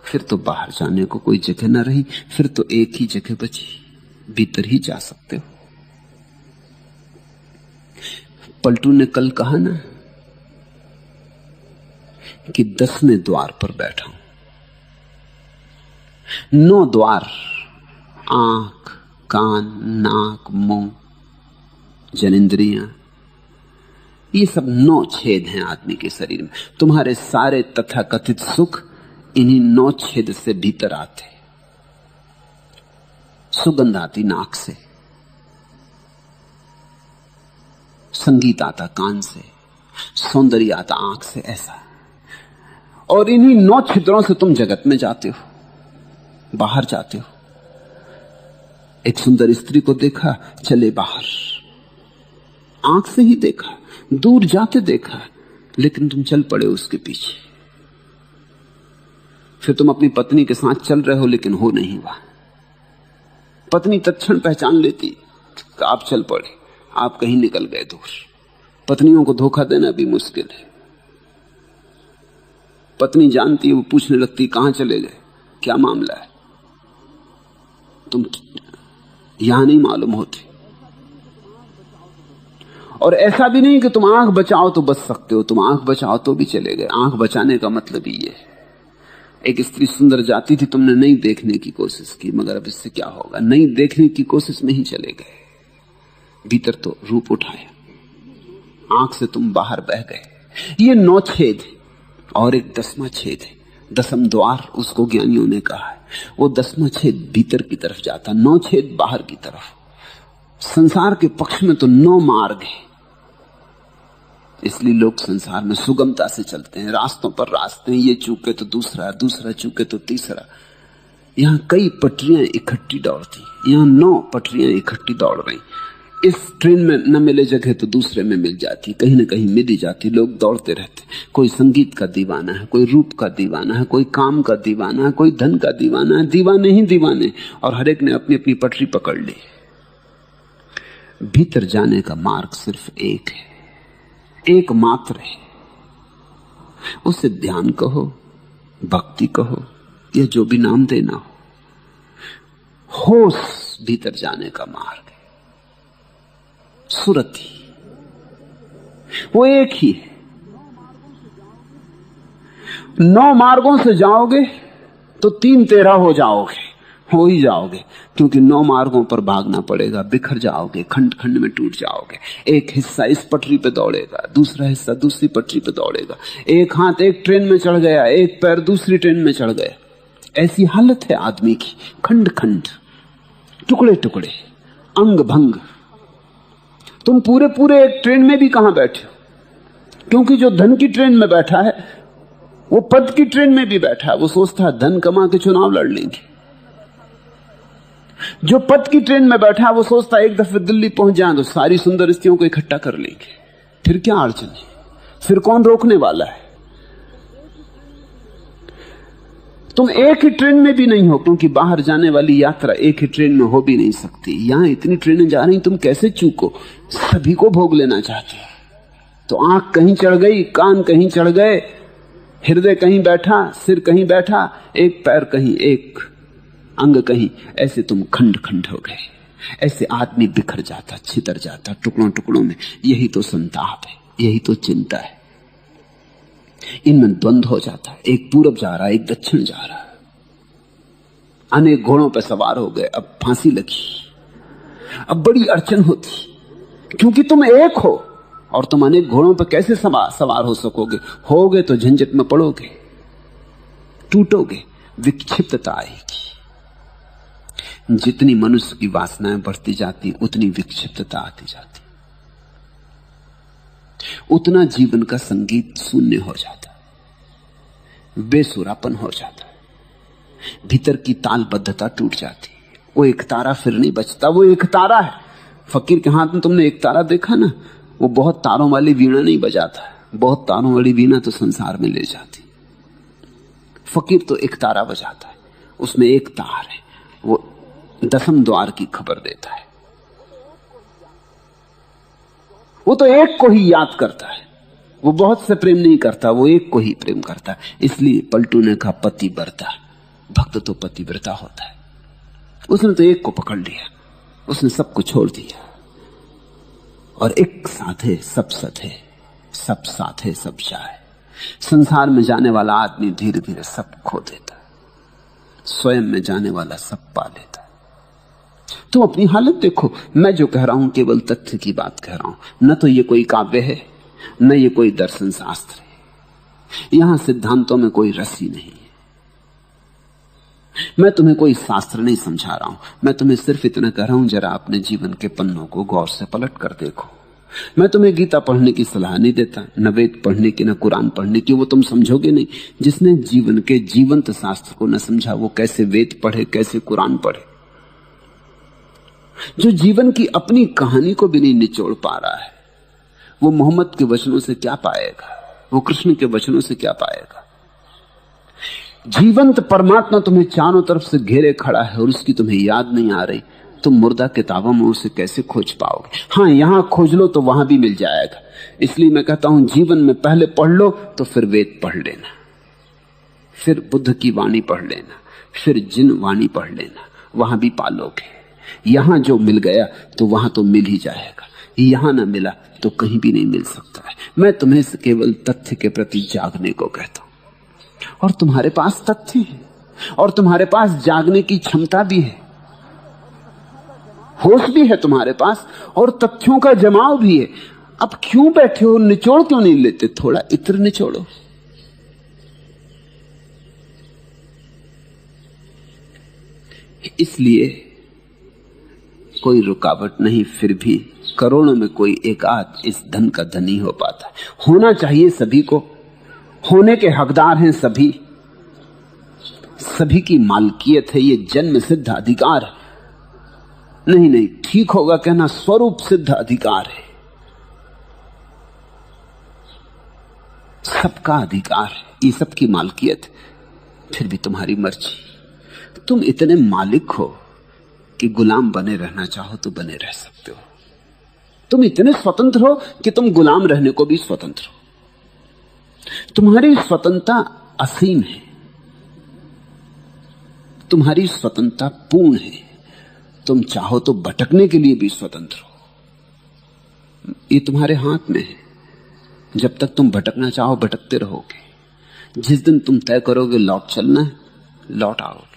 फिर तो बाहर जाने को कोई जगह ना रही, फिर तो एक ही जगह बची, भीतर ही जा सकते हो। पलटू ने कल कहा ना कि 10वें द्वार पर बैठा हूं। 9 द्वार, आंख, कान, नाक, मुंह, जनेंद्रियां, ये सब 9 छेद हैं आदमी के शरीर में। तुम्हारे सारे तथाकथित सुख इन्हीं 9 छेद से भीतर आते। सुगंध आती नाक से, संगीत आता कान से, सौंदर्य आता आंख से, ऐसा। और इन्हीं 9 छिद्रों से तुम जगत में जाते हो, बाहर जाते हो। एक सुंदर स्त्री को देखा, चले बाहर, आंख से ही देखा, दूर जाते देखा, लेकिन तुम चल पड़े उसके पीछे। फिर तुम अपनी पत्नी के साथ चल रहे हो, लेकिन हो नहीं वहां। पत्नी तत्क्षण पहचान लेती कि आप चल पड़े, आप कहीं निकल गए दूर। पत्नियों को धोखा देना भी मुश्किल है। पत्नी जानती है, वो पूछने लगती कहां चले गए, क्या मामला है, तुम यहां नहीं मालूम होते। और ऐसा भी नहीं कि तुम आंख बचाओ तो बच सकते हो, तुम आंख बचाओ तो भी चले गए। आंख बचाने का मतलब ही ये है। एक स्त्री सुंदर जाती थी, तुमने नहीं देखने की कोशिश की, मगर अब इससे क्या होगा, नहीं देखने की कोशिश में ही चले गए। भीतर तो रूप उठाया, आंख से तुम बाहर बह गए। ये 9 छेद है। और एक 10वां छेद है, 10म द्वार उसको ज्ञानियों ने कहा है। वो 10वां छेद भीतर की तरफ जाता, 9 छेद बाहर की तरफ। संसार के पक्ष में तो 9 मार्ग है, इसलिए लोग संसार में सुगमता से चलते हैं, रास्तों पर रास्ते हैं। ये चूके तो दूसरा, दूसरा चूके तो तीसरा। यहां कई पटरियां इकट्ठी दौड़ती, यहां 9 पटरियां इकट्ठी दौड़ रही। इस ट्रेन में न मिले जगह तो दूसरे में मिल जाती, कहीं ना कहीं मिल ही जाती। लोग दौड़ते रहते। कोई संगीत का दीवाना है, कोई रूप का दीवाना है, कोई काम का दीवाना है, कोई धन का दीवाना है। दीवाने ही दीवाने, और हर एक ने अपनी अपनी पटरी पकड़ ली। भीतर जाने का मार्ग सिर्फ एक है, एकमात्र है। उसे ध्यान कहो, भक्ति कहो, या जो भी नाम देना हो। होश भीतर जाने का मार्ग है, सुरति वो एक ही है। 9 मार्गों से जाओगे तो 3 तेरा हो जाओगे, हो ही जाओगे, क्योंकि 9 मार्गों पर भागना पड़ेगा। बिखर जाओगे, खंड खंड में टूट जाओगे। एक हिस्सा इस पटरी पे दौड़ेगा, दूसरा हिस्सा दूसरी पटरी पे दौड़ेगा। एक हाथ एक ट्रेन में चढ़ गया, एक पैर दूसरी ट्रेन में चढ़ गया। ऐसी हालत है आदमी की, खंड खंड, टुकड़े टुकड़े, अंग भंग। तुम पूरे पूरे एक ट्रेन में भी कहां बैठे हो, क्योंकि जो धन की ट्रेन में बैठा है वो पद की ट्रेन में भी बैठा है। वो सोचता है धन कमा के चुनाव लड़ लेंगे। जो पद की ट्रेन में बैठा है वो सोचता है एक दफे दिल्ली पहुंच जाए तो सारी सुंदर स्त्रियों को इकट्ठा कर लेंगे, फिर क्या अड़चन है, फिर कौन रोकने वाला है। तुम एक ही ट्रेन में भी नहीं हो, क्योंकि बाहर जाने वाली यात्रा एक ही ट्रेन में हो भी नहीं सकती। यहां इतनी ट्रेनें जा रही, तुम कैसे चूको, सभी को भोग लेना चाहते हो। तो आंख कहीं चढ़ गई, कान कहीं चढ़ गए, हृदय कहीं बैठा, सिर कहीं बैठा, एक पैर कहीं, एक अंग कहीं, ऐसे तुम खंड खंड हो गए। ऐसे आदमी बिखर जाता, छितर जाता टुकड़ों टुकड़ों में। यही तो संताप है, यही तो चिंता है। इनमें द्वंद्व हो जाता है, एक पूरब जा रहा है, एक दक्षिण जा रहा है। अनेक घोड़ों पर सवार हो गए, अब फांसी लगी, अब बड़ी अड़चन होती, क्योंकि तुम एक हो और तुम अनेक घोड़ों पर कैसे सवार हो सकोगे। होगे तो झंझट में पड़ोगे, टूटोगे, विक्षिप्तता आएगी। जितनी मनुष्य की वासनाएं बढ़ती जाती, उतनी विक्षिप्तता आती जाती, उतना जीवन का संगीत शून्य हो जाता है, बेसुरापन हो जाता है, भीतर की तालबद्धता टूट जाती। वो एक तारा फिर नहीं बचता, वो एक तारा है। फकीर के हाथ में तुमने एक तारा देखा ना, वो बहुत तारों वाली वीणा नहीं बजाता, बहुत तारों वाली वीणा तो संसार में ले जाती। फकीर तो एक तारा बजाता है, उसमें एक तार है, वो 10म द्वार की खबर देता है। वो तो एक को ही याद करता है, वो बहुत से प्रेम नहीं करता, वो एक को ही प्रेम करता है। इसलिए पलटू ने कहा पतिव्रता, भक्त तो पतिव्रता होता है। उसने तो एक को पकड़ लिया, उसने सबको छोड़ दिया। और एक साथ है सब सत है, सब साथ है सब जाए। संसार में जाने वाला आदमी धीरे धीरे सब खो देता, स्वयं में जाने वाला सब पा लेता। तुम अपनी हालत देखो, मैं जो कह रहा हूं केवल तथ्य की बात कह रहा हूं, न तो ये कोई काव्य है, न ये कोई दर्शन शास्त्र है। यहां सिद्धांतों में कोई रस ही नहीं है। मैं तुम्हें कोई शास्त्र नहीं समझा रहा हूं, मैं तुम्हें सिर्फ इतना कह रहा हूं, जरा अपने जीवन के पन्नों को गौर से पलट कर देखो। मैं तुम्हें गीता पढ़ने की सलाह नहीं देता, न वेद पढ़ने की, न कुरान पढ़ने की, वो तुम समझोगे नहीं। जिसने जीवन के जीवंत शास्त्र को न समझा, वो कैसे वेद पढ़े, कैसे कुरान पढ़े। जो जीवन की अपनी कहानी को भी नहीं निचोड़ पा रहा है, वो मोहम्मद के वचनों से क्या पाएगा, वो कृष्ण के वचनों से क्या पाएगा। जीवंत परमात्मा तुम्हें चारों तरफ से घेरे खड़ा है और उसकी तुम्हें याद नहीं आ रही, तुम मुर्दा किताबों में उसे कैसे खोज पाओगे। हाँ, यहां खोज लो तो वहां भी मिल जाएगा। इसलिए मैं कहता हूं, जीवन में पहले पढ़ लो तो फिर वेद पढ़ लेना, फिर बुद्ध की वाणी पढ़ लेना, फिर जिन वाणी पढ़ लेना, वहां भी पालोगे। यहां जो मिल गया तो वहां तो मिल ही जाएगा, यहां ना मिला तो कहीं भी नहीं मिल सकता है। मैं तुम्हें केवल तथ्य के प्रति जागने को कहता हूं, और तुम्हारे पास तथ्य है और तुम्हारे पास जागने की क्षमता भी है, होश भी है तुम्हारे पास, और तथ्यों का जमाव भी है। अब क्यों बैठे हो, निचोड़ क्यों नहीं लेते? थोड़ा इत्र निचोड़ो। इसलिए कोई रुकावट नहीं, फिर भी करोड़ों में कोई एक आध इस धन का धनी हो पाता है। होना चाहिए सभी को, होने के हकदार हैं सभी, सभी की मालकियत है, ये जन्म सिद्ध अधिकार है। नहीं नहीं, ठीक होगा कहना स्वरूप सिद्ध अधिकार है, सबका अधिकार है, ये सबकी मालकियत है। फिर भी तुम्हारी मर्जी, तुम इतने मालिक हो कि गुलाम बने रहना चाहो तो बने रह सकते हो। तुम इतने स्वतंत्र हो कि तुम गुलाम रहने को भी स्वतंत्र हो। तुम्हारी स्वतंत्रता असीम है, तुम्हारी स्वतंत्रता पूर्ण है। तुम चाहो तो भटकने के लिए भी स्वतंत्र हो, ये तुम्हारे हाथ में है। जब तक तुम भटकना चाहो भटकते रहोगे, जिस दिन तुम तय करोगे लौट चलना है, लौट आओगे।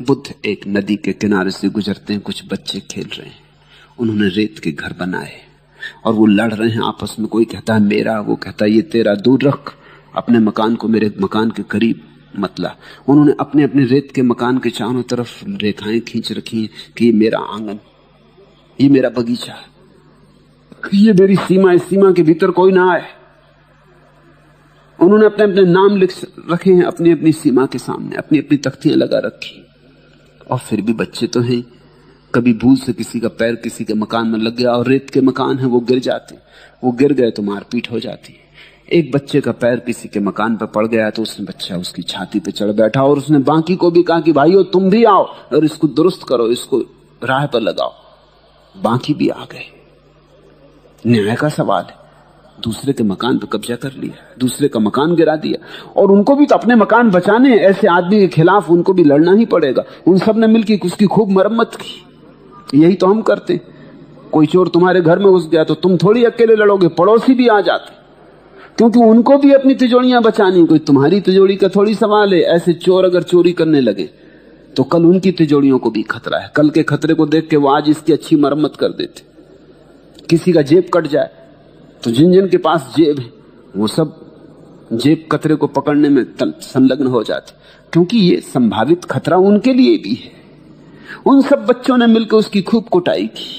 बुद्ध एक नदी के किनारे से गुजरते हैं, कुछ बच्चे खेल रहे हैं, उन्होंने रेत के घर बनाए और वो लड़ रहे हैं आपस में। कोई कहता है मेरा, वो कहता है ये तेरा, दूर रख अपने मकान को, मेरे मकान के करीब मत ला। उन्होंने अपने अपने रेत के मकान के चारों तरफ रेखाएं खींच रखी हैं कि ये मेरा आंगन, ये मेरा बगीचा, ये मेरी सीमा, इस सीमा के भीतर कोई ना आए। उन्होंने अपने अपने नाम लिख रखे हैं अपनी अपनी सीमा के सामने, अपनी अपनी तख्तियां लगा रखी। और फिर भी बच्चे तो हैं, कभी भूल से किसी का पैर किसी के मकान में लग गया और रेत के मकान है वो गिर जाते, वो गिर गए तो मारपीट हो जाती है। एक बच्चे का पैर किसी के मकान पर पड़ गया तो उसने बच्चा उसकी छाती पे चढ़ बैठा और उसने बाकी को भी कहा कि भाइयों तुम भी आओ और इसको दुरुस्त करो, इसको राह पर लगाओ। बाकी भी आ गए। न्याय का सवाल है, दूसरे के मकान पर कब्जा कर लिया, दूसरे का मकान गिरा दिया, और उनको भी तो अपने मकान बचाने, ऐसे आदमी के खिलाफ उनको भी लड़ना ही पड़ेगा। उन सब ने मिलकर उसकी खूब मरम्मत की। यही तो हम करते। कोई चोर तुम्हारे घर में घुस गया तो तुम थोड़ी अकेले लड़ोगे, पड़ोसी भी आ जाते, क्योंकि उनको भी अपनी तिजोरियां बचानी। कोई तुम्हारी तिजोरी का थोड़ी सवाल है। ऐसे चोर अगर चोरी करने लगे तो कल उनकी तिजोरियों को भी खतरा है। कल के खतरे को देख के वो आज इसकी अच्छी मरम्मत कर देते। किसी का जेब कट जाए तो जिन जिन के पास जेब है वो सब जेब कतरे को पकड़ने में संलग्न हो जाते, क्योंकि ये संभावित खतरा उनके लिए भी है। उन सब बच्चों ने मिलकर उसकी खूब कुटाई की,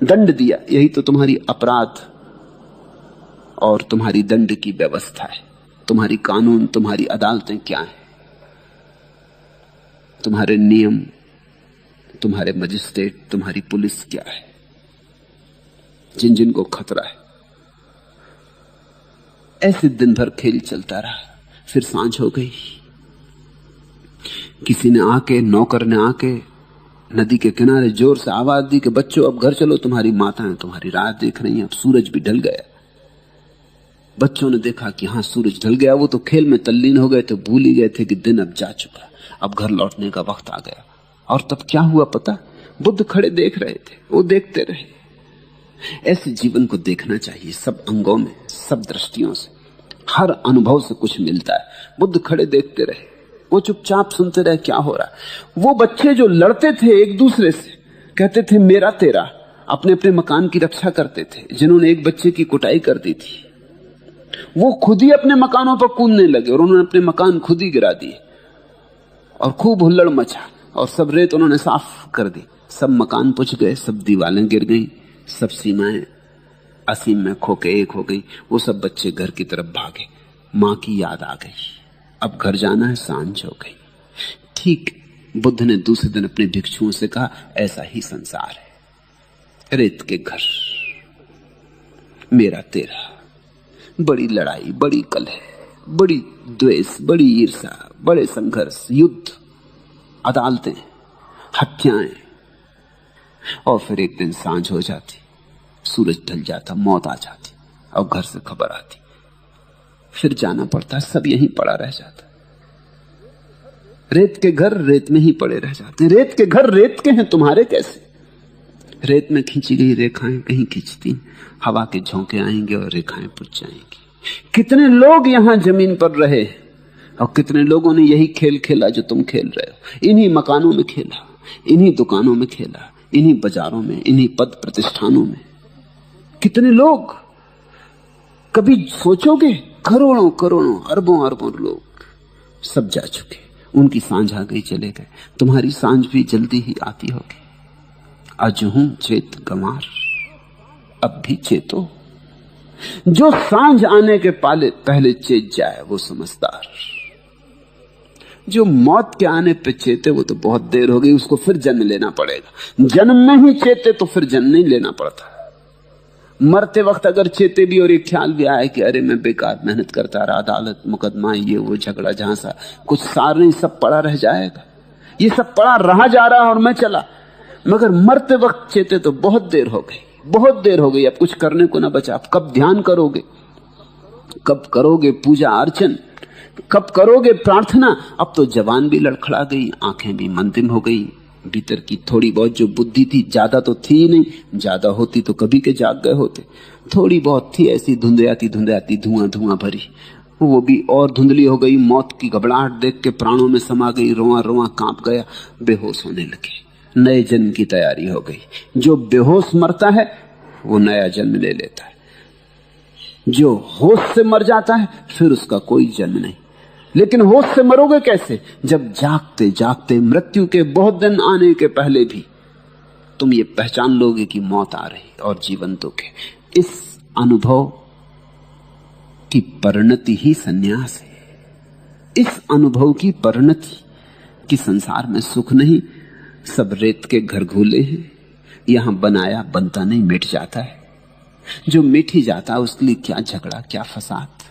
दंड दिया। यही तो तुम्हारी अपराध और तुम्हारी दंड की व्यवस्था है। तुम्हारी कानून, तुम्हारी अदालतें क्या है, तुम्हारे नियम, तुम्हारे मजिस्ट्रेट, तुम्हारी पुलिस क्या है, जिन जिन को खतरा है। ऐसे दिन भर खेल चलता रहा। फिर सांझ हो गई। किसी ने आके, नौकर ने आके नदी के किनारे जोर से आवाज दी कि बच्चों अब घर चलो, तुम्हारी माताएं तुम्हारी राह देख रही हैं। अब सूरज भी ढल गया। बच्चों ने देखा कि हाँ सूरज ढल गया। वो तो खेल में तल्लीन हो गए थे, भूल ही गए थे कि दिन अब जा चुका, अब घर लौटने का वक्त आ गया। और तब क्या हुआ पता? बुद्ध खड़े देख रहे थे, वो देखते रहे। ऐसे जीवन को देखना चाहिए, सब अंगों में, सब दृष्टियों से, हर अनुभव से कुछ मिलता है। बुद्ध खड़े देखते रहे, वो चुपचाप सुनते रहे क्या हो रहा है। वो बच्चे जो लड़ते थे एक दूसरे से, कहते थे मेरा तेरा, अपने अपने मकान की रक्षा करते थे, जिन्होंने एक बच्चे की कुटाई कर दी थी वो खुद ही अपने मकानों पर कूदने लगे और उन्होंने अपने मकान खुद ही गिरा दिए और खूब हुल्लड़ मचा और सब रेत उन्होंने साफ कर दी। सब मकान पुछ गए, सब दीवारें गिर गई, सब सीमाएं असीम में खो के एक हो गई। वो सब बच्चे घर की तरफ भागे। मां की याद आ गई, अब घर जाना है, सांझ हो गई। ठीक बुद्ध ने दूसरे दिन अपने भिक्षुओं से कहा, ऐसा ही संसार है, रेत के घर, मेरा तेरा, बड़ी लड़ाई, बड़ी कलह, बड़ी द्वेष, बड़ी ईर्षा, बड़े संघर्ष, युद्ध, अदालतें, हत्याएं। और फिर एक दिन सांझ हो जाती, सूरज ढल जाता, मौत आ जाती और घर से खबर आती, फिर जाना पड़ता, सब यहीं पड़ा रह जाता। रेत के घर रेत में ही पड़े रह जाते हैं। रेत के घर रेत के हैं, तुम्हारे कैसे? रेत में खींची गई रेखाएं कहीं खींचती, हवा के झोंके आएंगे और रेखाएं पुछ जाएंगी। कितने लोग यहां जमीन पर रहे और कितने लोगों ने यही खेल खेला जो तुम खेल रहे हो। इन्हीं मकानों में खेला, इन्हीं दुकानों में खेला, इन्हीं बाजारों में, इन्हीं पद प्रतिष्ठानों में। कितने लोग, कभी सोचोगे? करोड़ों करोड़ों अरबों अरबों लोग सब जा चुके, उनकी सांझ आ गई, चले गए। तुम्हारी सांझ भी जल्दी ही आती होगी। अजहूं चेत गंवार, अब भी चेतो। जो सांझ आने के पहले चेत जाए वो समझदार। जो मौत के आने पे चेते वो तो बहुत देर हो गई, उसको फिर जन्म लेना पड़ेगा। जन्म में ही चेते तो फिर जन्म नहीं लेना पड़ता। मरते वक्त अगर चेते भी और एक ख्याल भी आए कि अरे मैं बेकार मेहनत करता रहा, अदालत मुकदमा ये वो झगड़ा झांसा, कुछ सार नहीं, सब पड़ा रह जाएगा। ये सब पड़ा रहा जा रहा और मैं चला। मगर मरते वक्त चेते तो बहुत देर हो गई, बहुत देर हो गई, अब कुछ करने को ना बचा। अब कब ध्यान करोगे, कब करोगे पूजा अर्चन, कब करोगे प्रार्थना? अब तो जवान भी लड़खड़ा गई, आंखें भी मंदिम हो गई। भीतर की थोड़ी बहुत जो बुद्धि थी, ज्यादा तो थी ही नहीं, ज्यादा होती तो कभी के जाग गए होते। थोड़ी बहुत थी, ऐसी धुंधयाती धुंधयाती, धुआं धुआं भरी, वो भी और धुंधली हो गई। मौत की घबराहट देख के प्राणों में समा गई, रोआ रोआ कांप गया, बेहोश होने लगे। नए जन्म की तैयारी हो गई। जो बेहोश मरता है वो नया जन्म ले लेता है। जो होश से मर जाता है फिर उसका कोई जन्म नहीं। लेकिन होश से मरोगे कैसे? जब जागते जागते मृत्यु के बहुत दिन आने के पहले भी तुम ये पहचान लोगे कि मौत आ रही और जीवन तो के। इस अनुभव की परिणति ही सन्यास है। इस अनुभव की परिणति कि संसार में सुख नहीं, सब रेत के घर घूले हैं। यहां बनाया बनता नहीं, मिट जाता है। जो मिट ही जाता है उसके लिए क्या झगड़ा, क्या फसाद,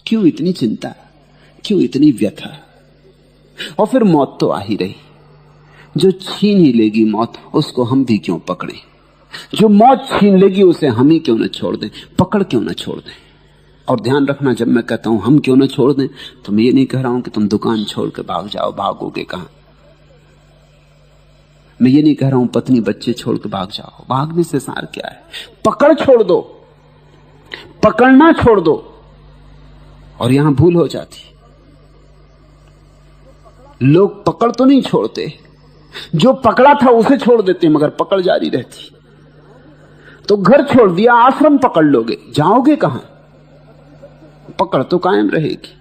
क्यों इतनी चिंता, क्यों इतनी व्यथा? और फिर मौत तो आ ही रही। जो छीन ही लेगी मौत, उसको हम भी क्यों पकड़े? जो मौत छीन लेगी उसे हम ही क्यों न छोड़ दें, पकड़ क्यों न छोड़ दें? और ध्यान रखना, जब मैं कहता हूं हम क्यों न छोड़ दें, तो मैं ये नहीं कह रहा हूं कि तुम दुकान छोड़ के भाग जाओ। भागोगे कहां? मैं ये नहीं कह रहा हूं पत्नी बच्चे छोड़ के भाग जाओ। भागने से सार क्या है? पकड़ छोड़ दो, पकड़ना छोड़ दो। और यहां भूल हो जाती। लोग पकड़ तो नहीं छोड़ते, जो पकड़ा था उसे छोड़ देते, मगर पकड़ जारी रहती। तो घर छोड़ दिया, आश्रम पकड़ लोगे, जाओगे कहां? पकड़ तो कायम रहेगी।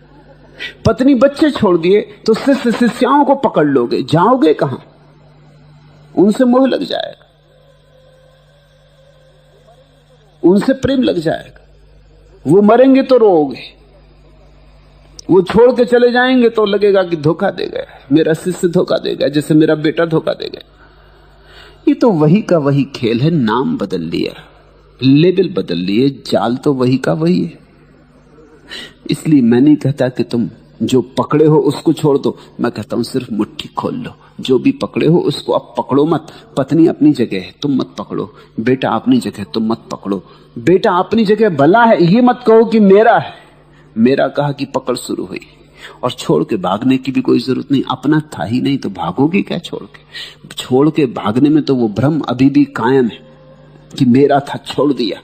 पत्नी बच्चे छोड़ दिए तो शिष्य शिष्याओं को पकड़ लोगे, जाओगे कहां? उनसे मोह लग जाएगा, उनसे प्रेम लग जाएगा। वो मरेंगे तो रोओगे, वो छोड़ के चले जाएंगे तो लगेगा कि धोखा दे गया, मेरा शिष्य धोखा दे गया, जैसे मेरा बेटा धोखा दे गया। ये तो वही का वही खेल है। नाम बदल लिया, लेबल बदल लिए, जाल तो वही का वही है। इसलिए मैं नहीं कहता कि तुम जो पकड़े हो उसको छोड़ दो, मैं कहता हूं सिर्फ मुट्ठी खोल लो। जो भी पकड़े हो उसको अब पकड़ो मत। पत्नी अपनी जगह है, तुम मत पकड़ो। बेटा अपनी जगह, तुम मत पकड़ो। बेटा अपनी जगह भला है, ये मत कहो कि मेरा है। मेरा कहा कि पकड़ शुरू हुई। और छोड़ के भागने की भी कोई जरूरत नहीं, अपना था ही नहीं तो भागोगी क्या छोड़ के? छोड़ के भागने में तो वो भ्रम अभी भी कायम है कि मेरा था, छोड़ दिया।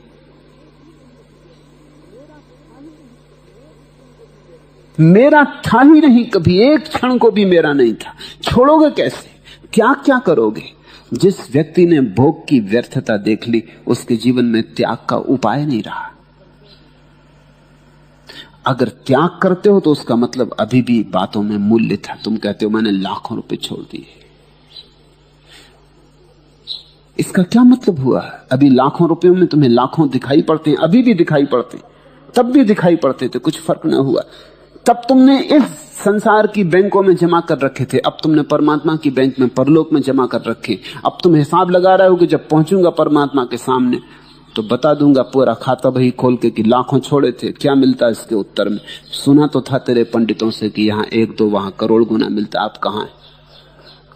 मेरा था ही नहीं, कभी एक क्षण को भी मेरा नहीं था। छोड़ोगे कैसे? क्या क्या करोगे? जिस व्यक्ति ने भोग की व्यर्थता देख ली, उसके जीवन में त्याग का उपाय नहीं रहा। अगर त्याग करते हो तो उसका मतलब अभी भी बातों में मूल्य था। तुम कहते हो मैंने लाखों रुपए छोड़ दिए, इसका क्या मतलब हुआ? अभी लाखों रुपयों में तुम्हें लाखों दिखाई पड़ते हैं, अभी भी दिखाई पड़ते, तब भी दिखाई पड़ते थे, कुछ फर्क ना हुआ। तब तुमने इस संसार की बैंकों में जमा कर रखे थे, अब तुमने परमात्मा की बैंक में, परलोक में जमा कर रखे। अब तुम हिसाब लगा रहे हो कि जब पहुंचूंगा परमात्मा के सामने तो बता दूंगा पूरा खाता बही खोल के कि लाखों छोड़े थे, क्या मिलता इसके उत्तर में? सुना तो था तेरे पंडितों से कि यहां 1-2 वहां करोड़ गुना मिलता, आप कहां है?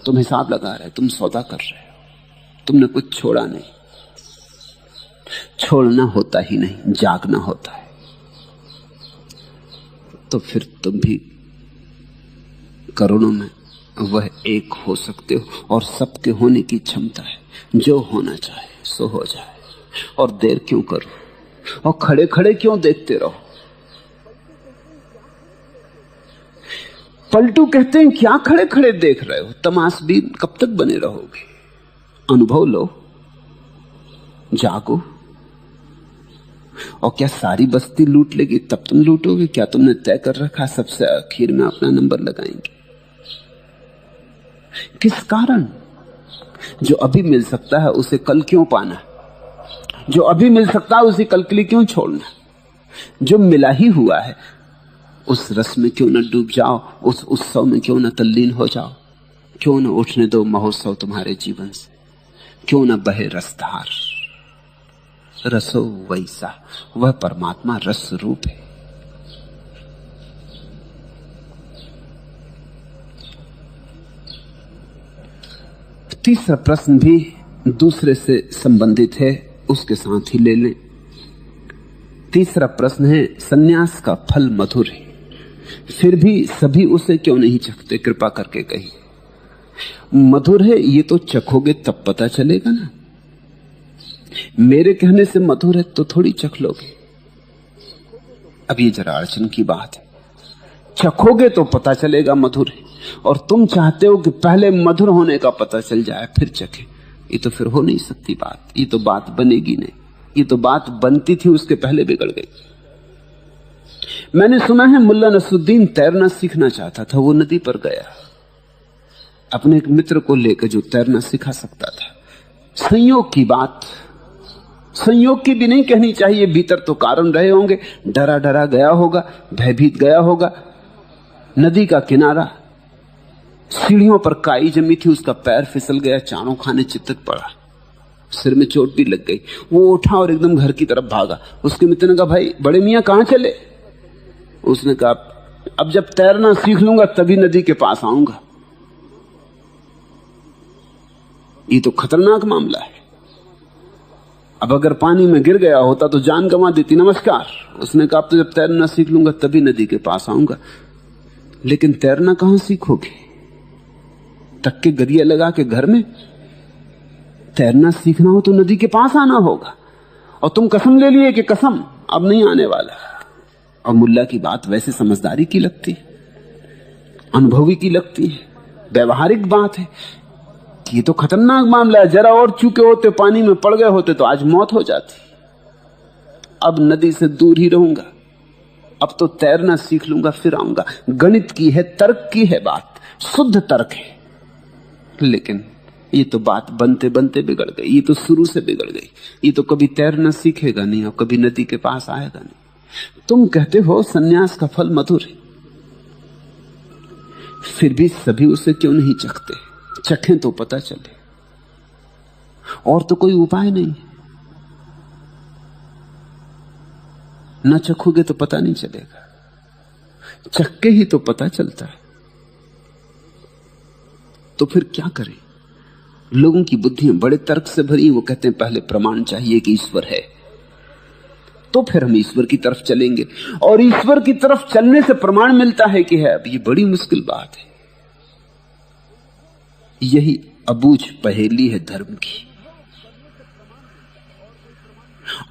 तुम हिसाब लगा रहे, तुम सौदा कर रहे हो, तुमने कुछ छोड़ा नहीं। छोड़ना होता ही नहीं, जागना होता है। तो फिर तुम भी करोड़ों में वह एक हो सकते हो, और सबके होने की क्षमता है। जो होना चाहे सो हो जाए, और देर क्यों करो, और खड़े खड़े क्यों देखते रहो? पलटू कहते हैं क्या खड़े खड़े देख रहे हो, तमाशबीन कब तक बने रहोगे? अनुभव लो, जागो। और क्या सारी बस्ती लूट लेगी तब तुम लूटोगे? क्या तुमने तय कर रखा सबसे आखिर में अपना नंबर लगाएंगे? किस कारण? जो अभी मिल सकता है उसे कल क्यों पाना? जो अभी मिल सकता है उसे कल के लिए क्यों छोड़ना? जो मिला ही हुआ है उस रस में क्यों न डूब जाओ, उस उत्सव में क्यों न तल्लीन हो जाओ? क्यों न उठने दो महोत्सव तुम्हारे जीवन से? क्यों न बहे रसधार? रसो वैसा, वह परमात्मा रस रूप है। तीसरा प्रश्न भी दूसरे से संबंधित है, उसके साथ ही ले लें। तीसरा प्रश्न है, सन्यास का फल मधुर है, फिर भी सभी उसे क्यों नहीं चखते? कृपा करके कहिए। मधुर है ये तो चखोगे तब पता चलेगा ना। मेरे कहने से मधुर है तो थोड़ी चख लोगे। अब ये जरा अड़चन की बात है। चखोगे तो पता चलेगा मधुर है, और तुम चाहते हो कि पहले मधुर होने का पता चल जाए फिर चखे। ये तो फिर हो नहीं सकती बात, ये तो बात बनेगी नहीं। ये तो बात बनती थी उसके पहले बिगड़ गई। मैंने सुना है मुल्ला नसरुद्दीन तैरना सीखना चाहता था, वो नदी पर गया अपने एक मित्र को लेकर जो तैरना सिखा सकता था। संयोग की बात, संयोग की भी नहीं कहनी चाहिए, भीतर तो कारण रहे होंगे। डरा डरा गया होगा, भयभीत गया होगा। नदी का किनारा, सीढ़ियों पर काई जमी थी, उसका पैर फिसल गया, चारों खाने चितक पड़ा, सिर में चोट भी लग गई। वो उठा और एकदम घर की तरफ भागा। उसके मित्र ने कहा, भाई बड़े मियां कहां चले? उसने कहा, अब जब तैरना सीख लूंगा तभी नदी के पास आऊंगा। ये तो खतरनाक मामला है। अब अगर पानी में गिर गया होता तो जान गंवा देती। नमस्कार। उसने कहा, अब तो जब तैरना सीख लूंगा तभी नदी के पास आऊंगा। लेकिन तैरना कहां सीखोगे? तक के गरिया लगा के घर में? तैरना सीखना हो तो नदी के पास आना होगा। और तुम कसम ले लिए कि कसम अब नहीं आने वाला। और मुल्ला की बात वैसे समझदारी की लगती है, अनुभवी की लगती है, व्यवहारिक बात है। ये तो खतरनाक मामला है। जरा और चूके होते, पानी में पड़ गए होते तो आज मौत हो जाती। अब नदी से दूर ही रहूंगा, अब तो तैरना सीख लूंगा फिर आऊंगा। गणित की है, तर्क की है बात, शुद्ध तर्क है। लेकिन ये तो बात बनते बनते बिगड़ गई। ये तो शुरू से बिगड़ गई। ये तो कभी तैरना सीखेगा नहीं और कभी नदी के पास आएगा नहीं। तुम कहते हो सन्यास का फल मधुर है, फिर भी सभी उसे क्यों नहीं चखते? चखें तो पता चले। और तो कोई उपाय नहीं। न चखोगे तो पता नहीं चलेगा, चख के ही तो पता चलता है। तो फिर क्या करें? लोगों की बुद्धियां बड़े तर्क से भरी। वो कहते हैं पहले प्रमाण चाहिए कि ईश्वर है, तो फिर हम ईश्वर की तरफ चलेंगे। और ईश्वर की तरफ चलने से प्रमाण मिलता है कि है। अब ये बड़ी मुश्किल बात है। यही अबूझ पहेली है धर्म की।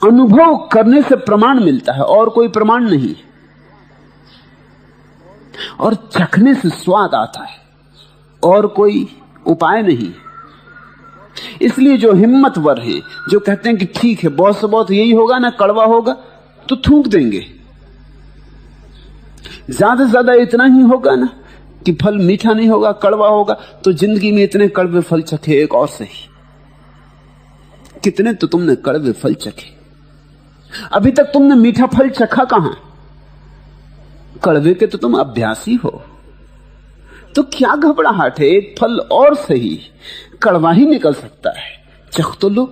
अनुभव करने से प्रमाण मिलता है और कोई प्रमाण नहीं। और चखने से स्वाद आता है और कोई उपाय नहीं। इसलिए जो हिम्मतवर हैं, जो कहते हैं कि ठीक है बहुत से बहुत यही होगा ना, कड़वा होगा तो थूक देंगे, ज्यादा से ज्यादा इतना ही होगा ना कि फल मीठा नहीं होगा, कड़वा होगा, तो जिंदगी में इतने कड़वे फल चखे एक और सही। कितने तो तुमने कड़वे फल चखे, अभी तक तुमने मीठा फल चखा कहां? कड़वे के तो तुम अभ्यासी हो, तो क्या घबराहट है? एक फल और सही, कड़वा ही निकल सकता है, चख तो लो।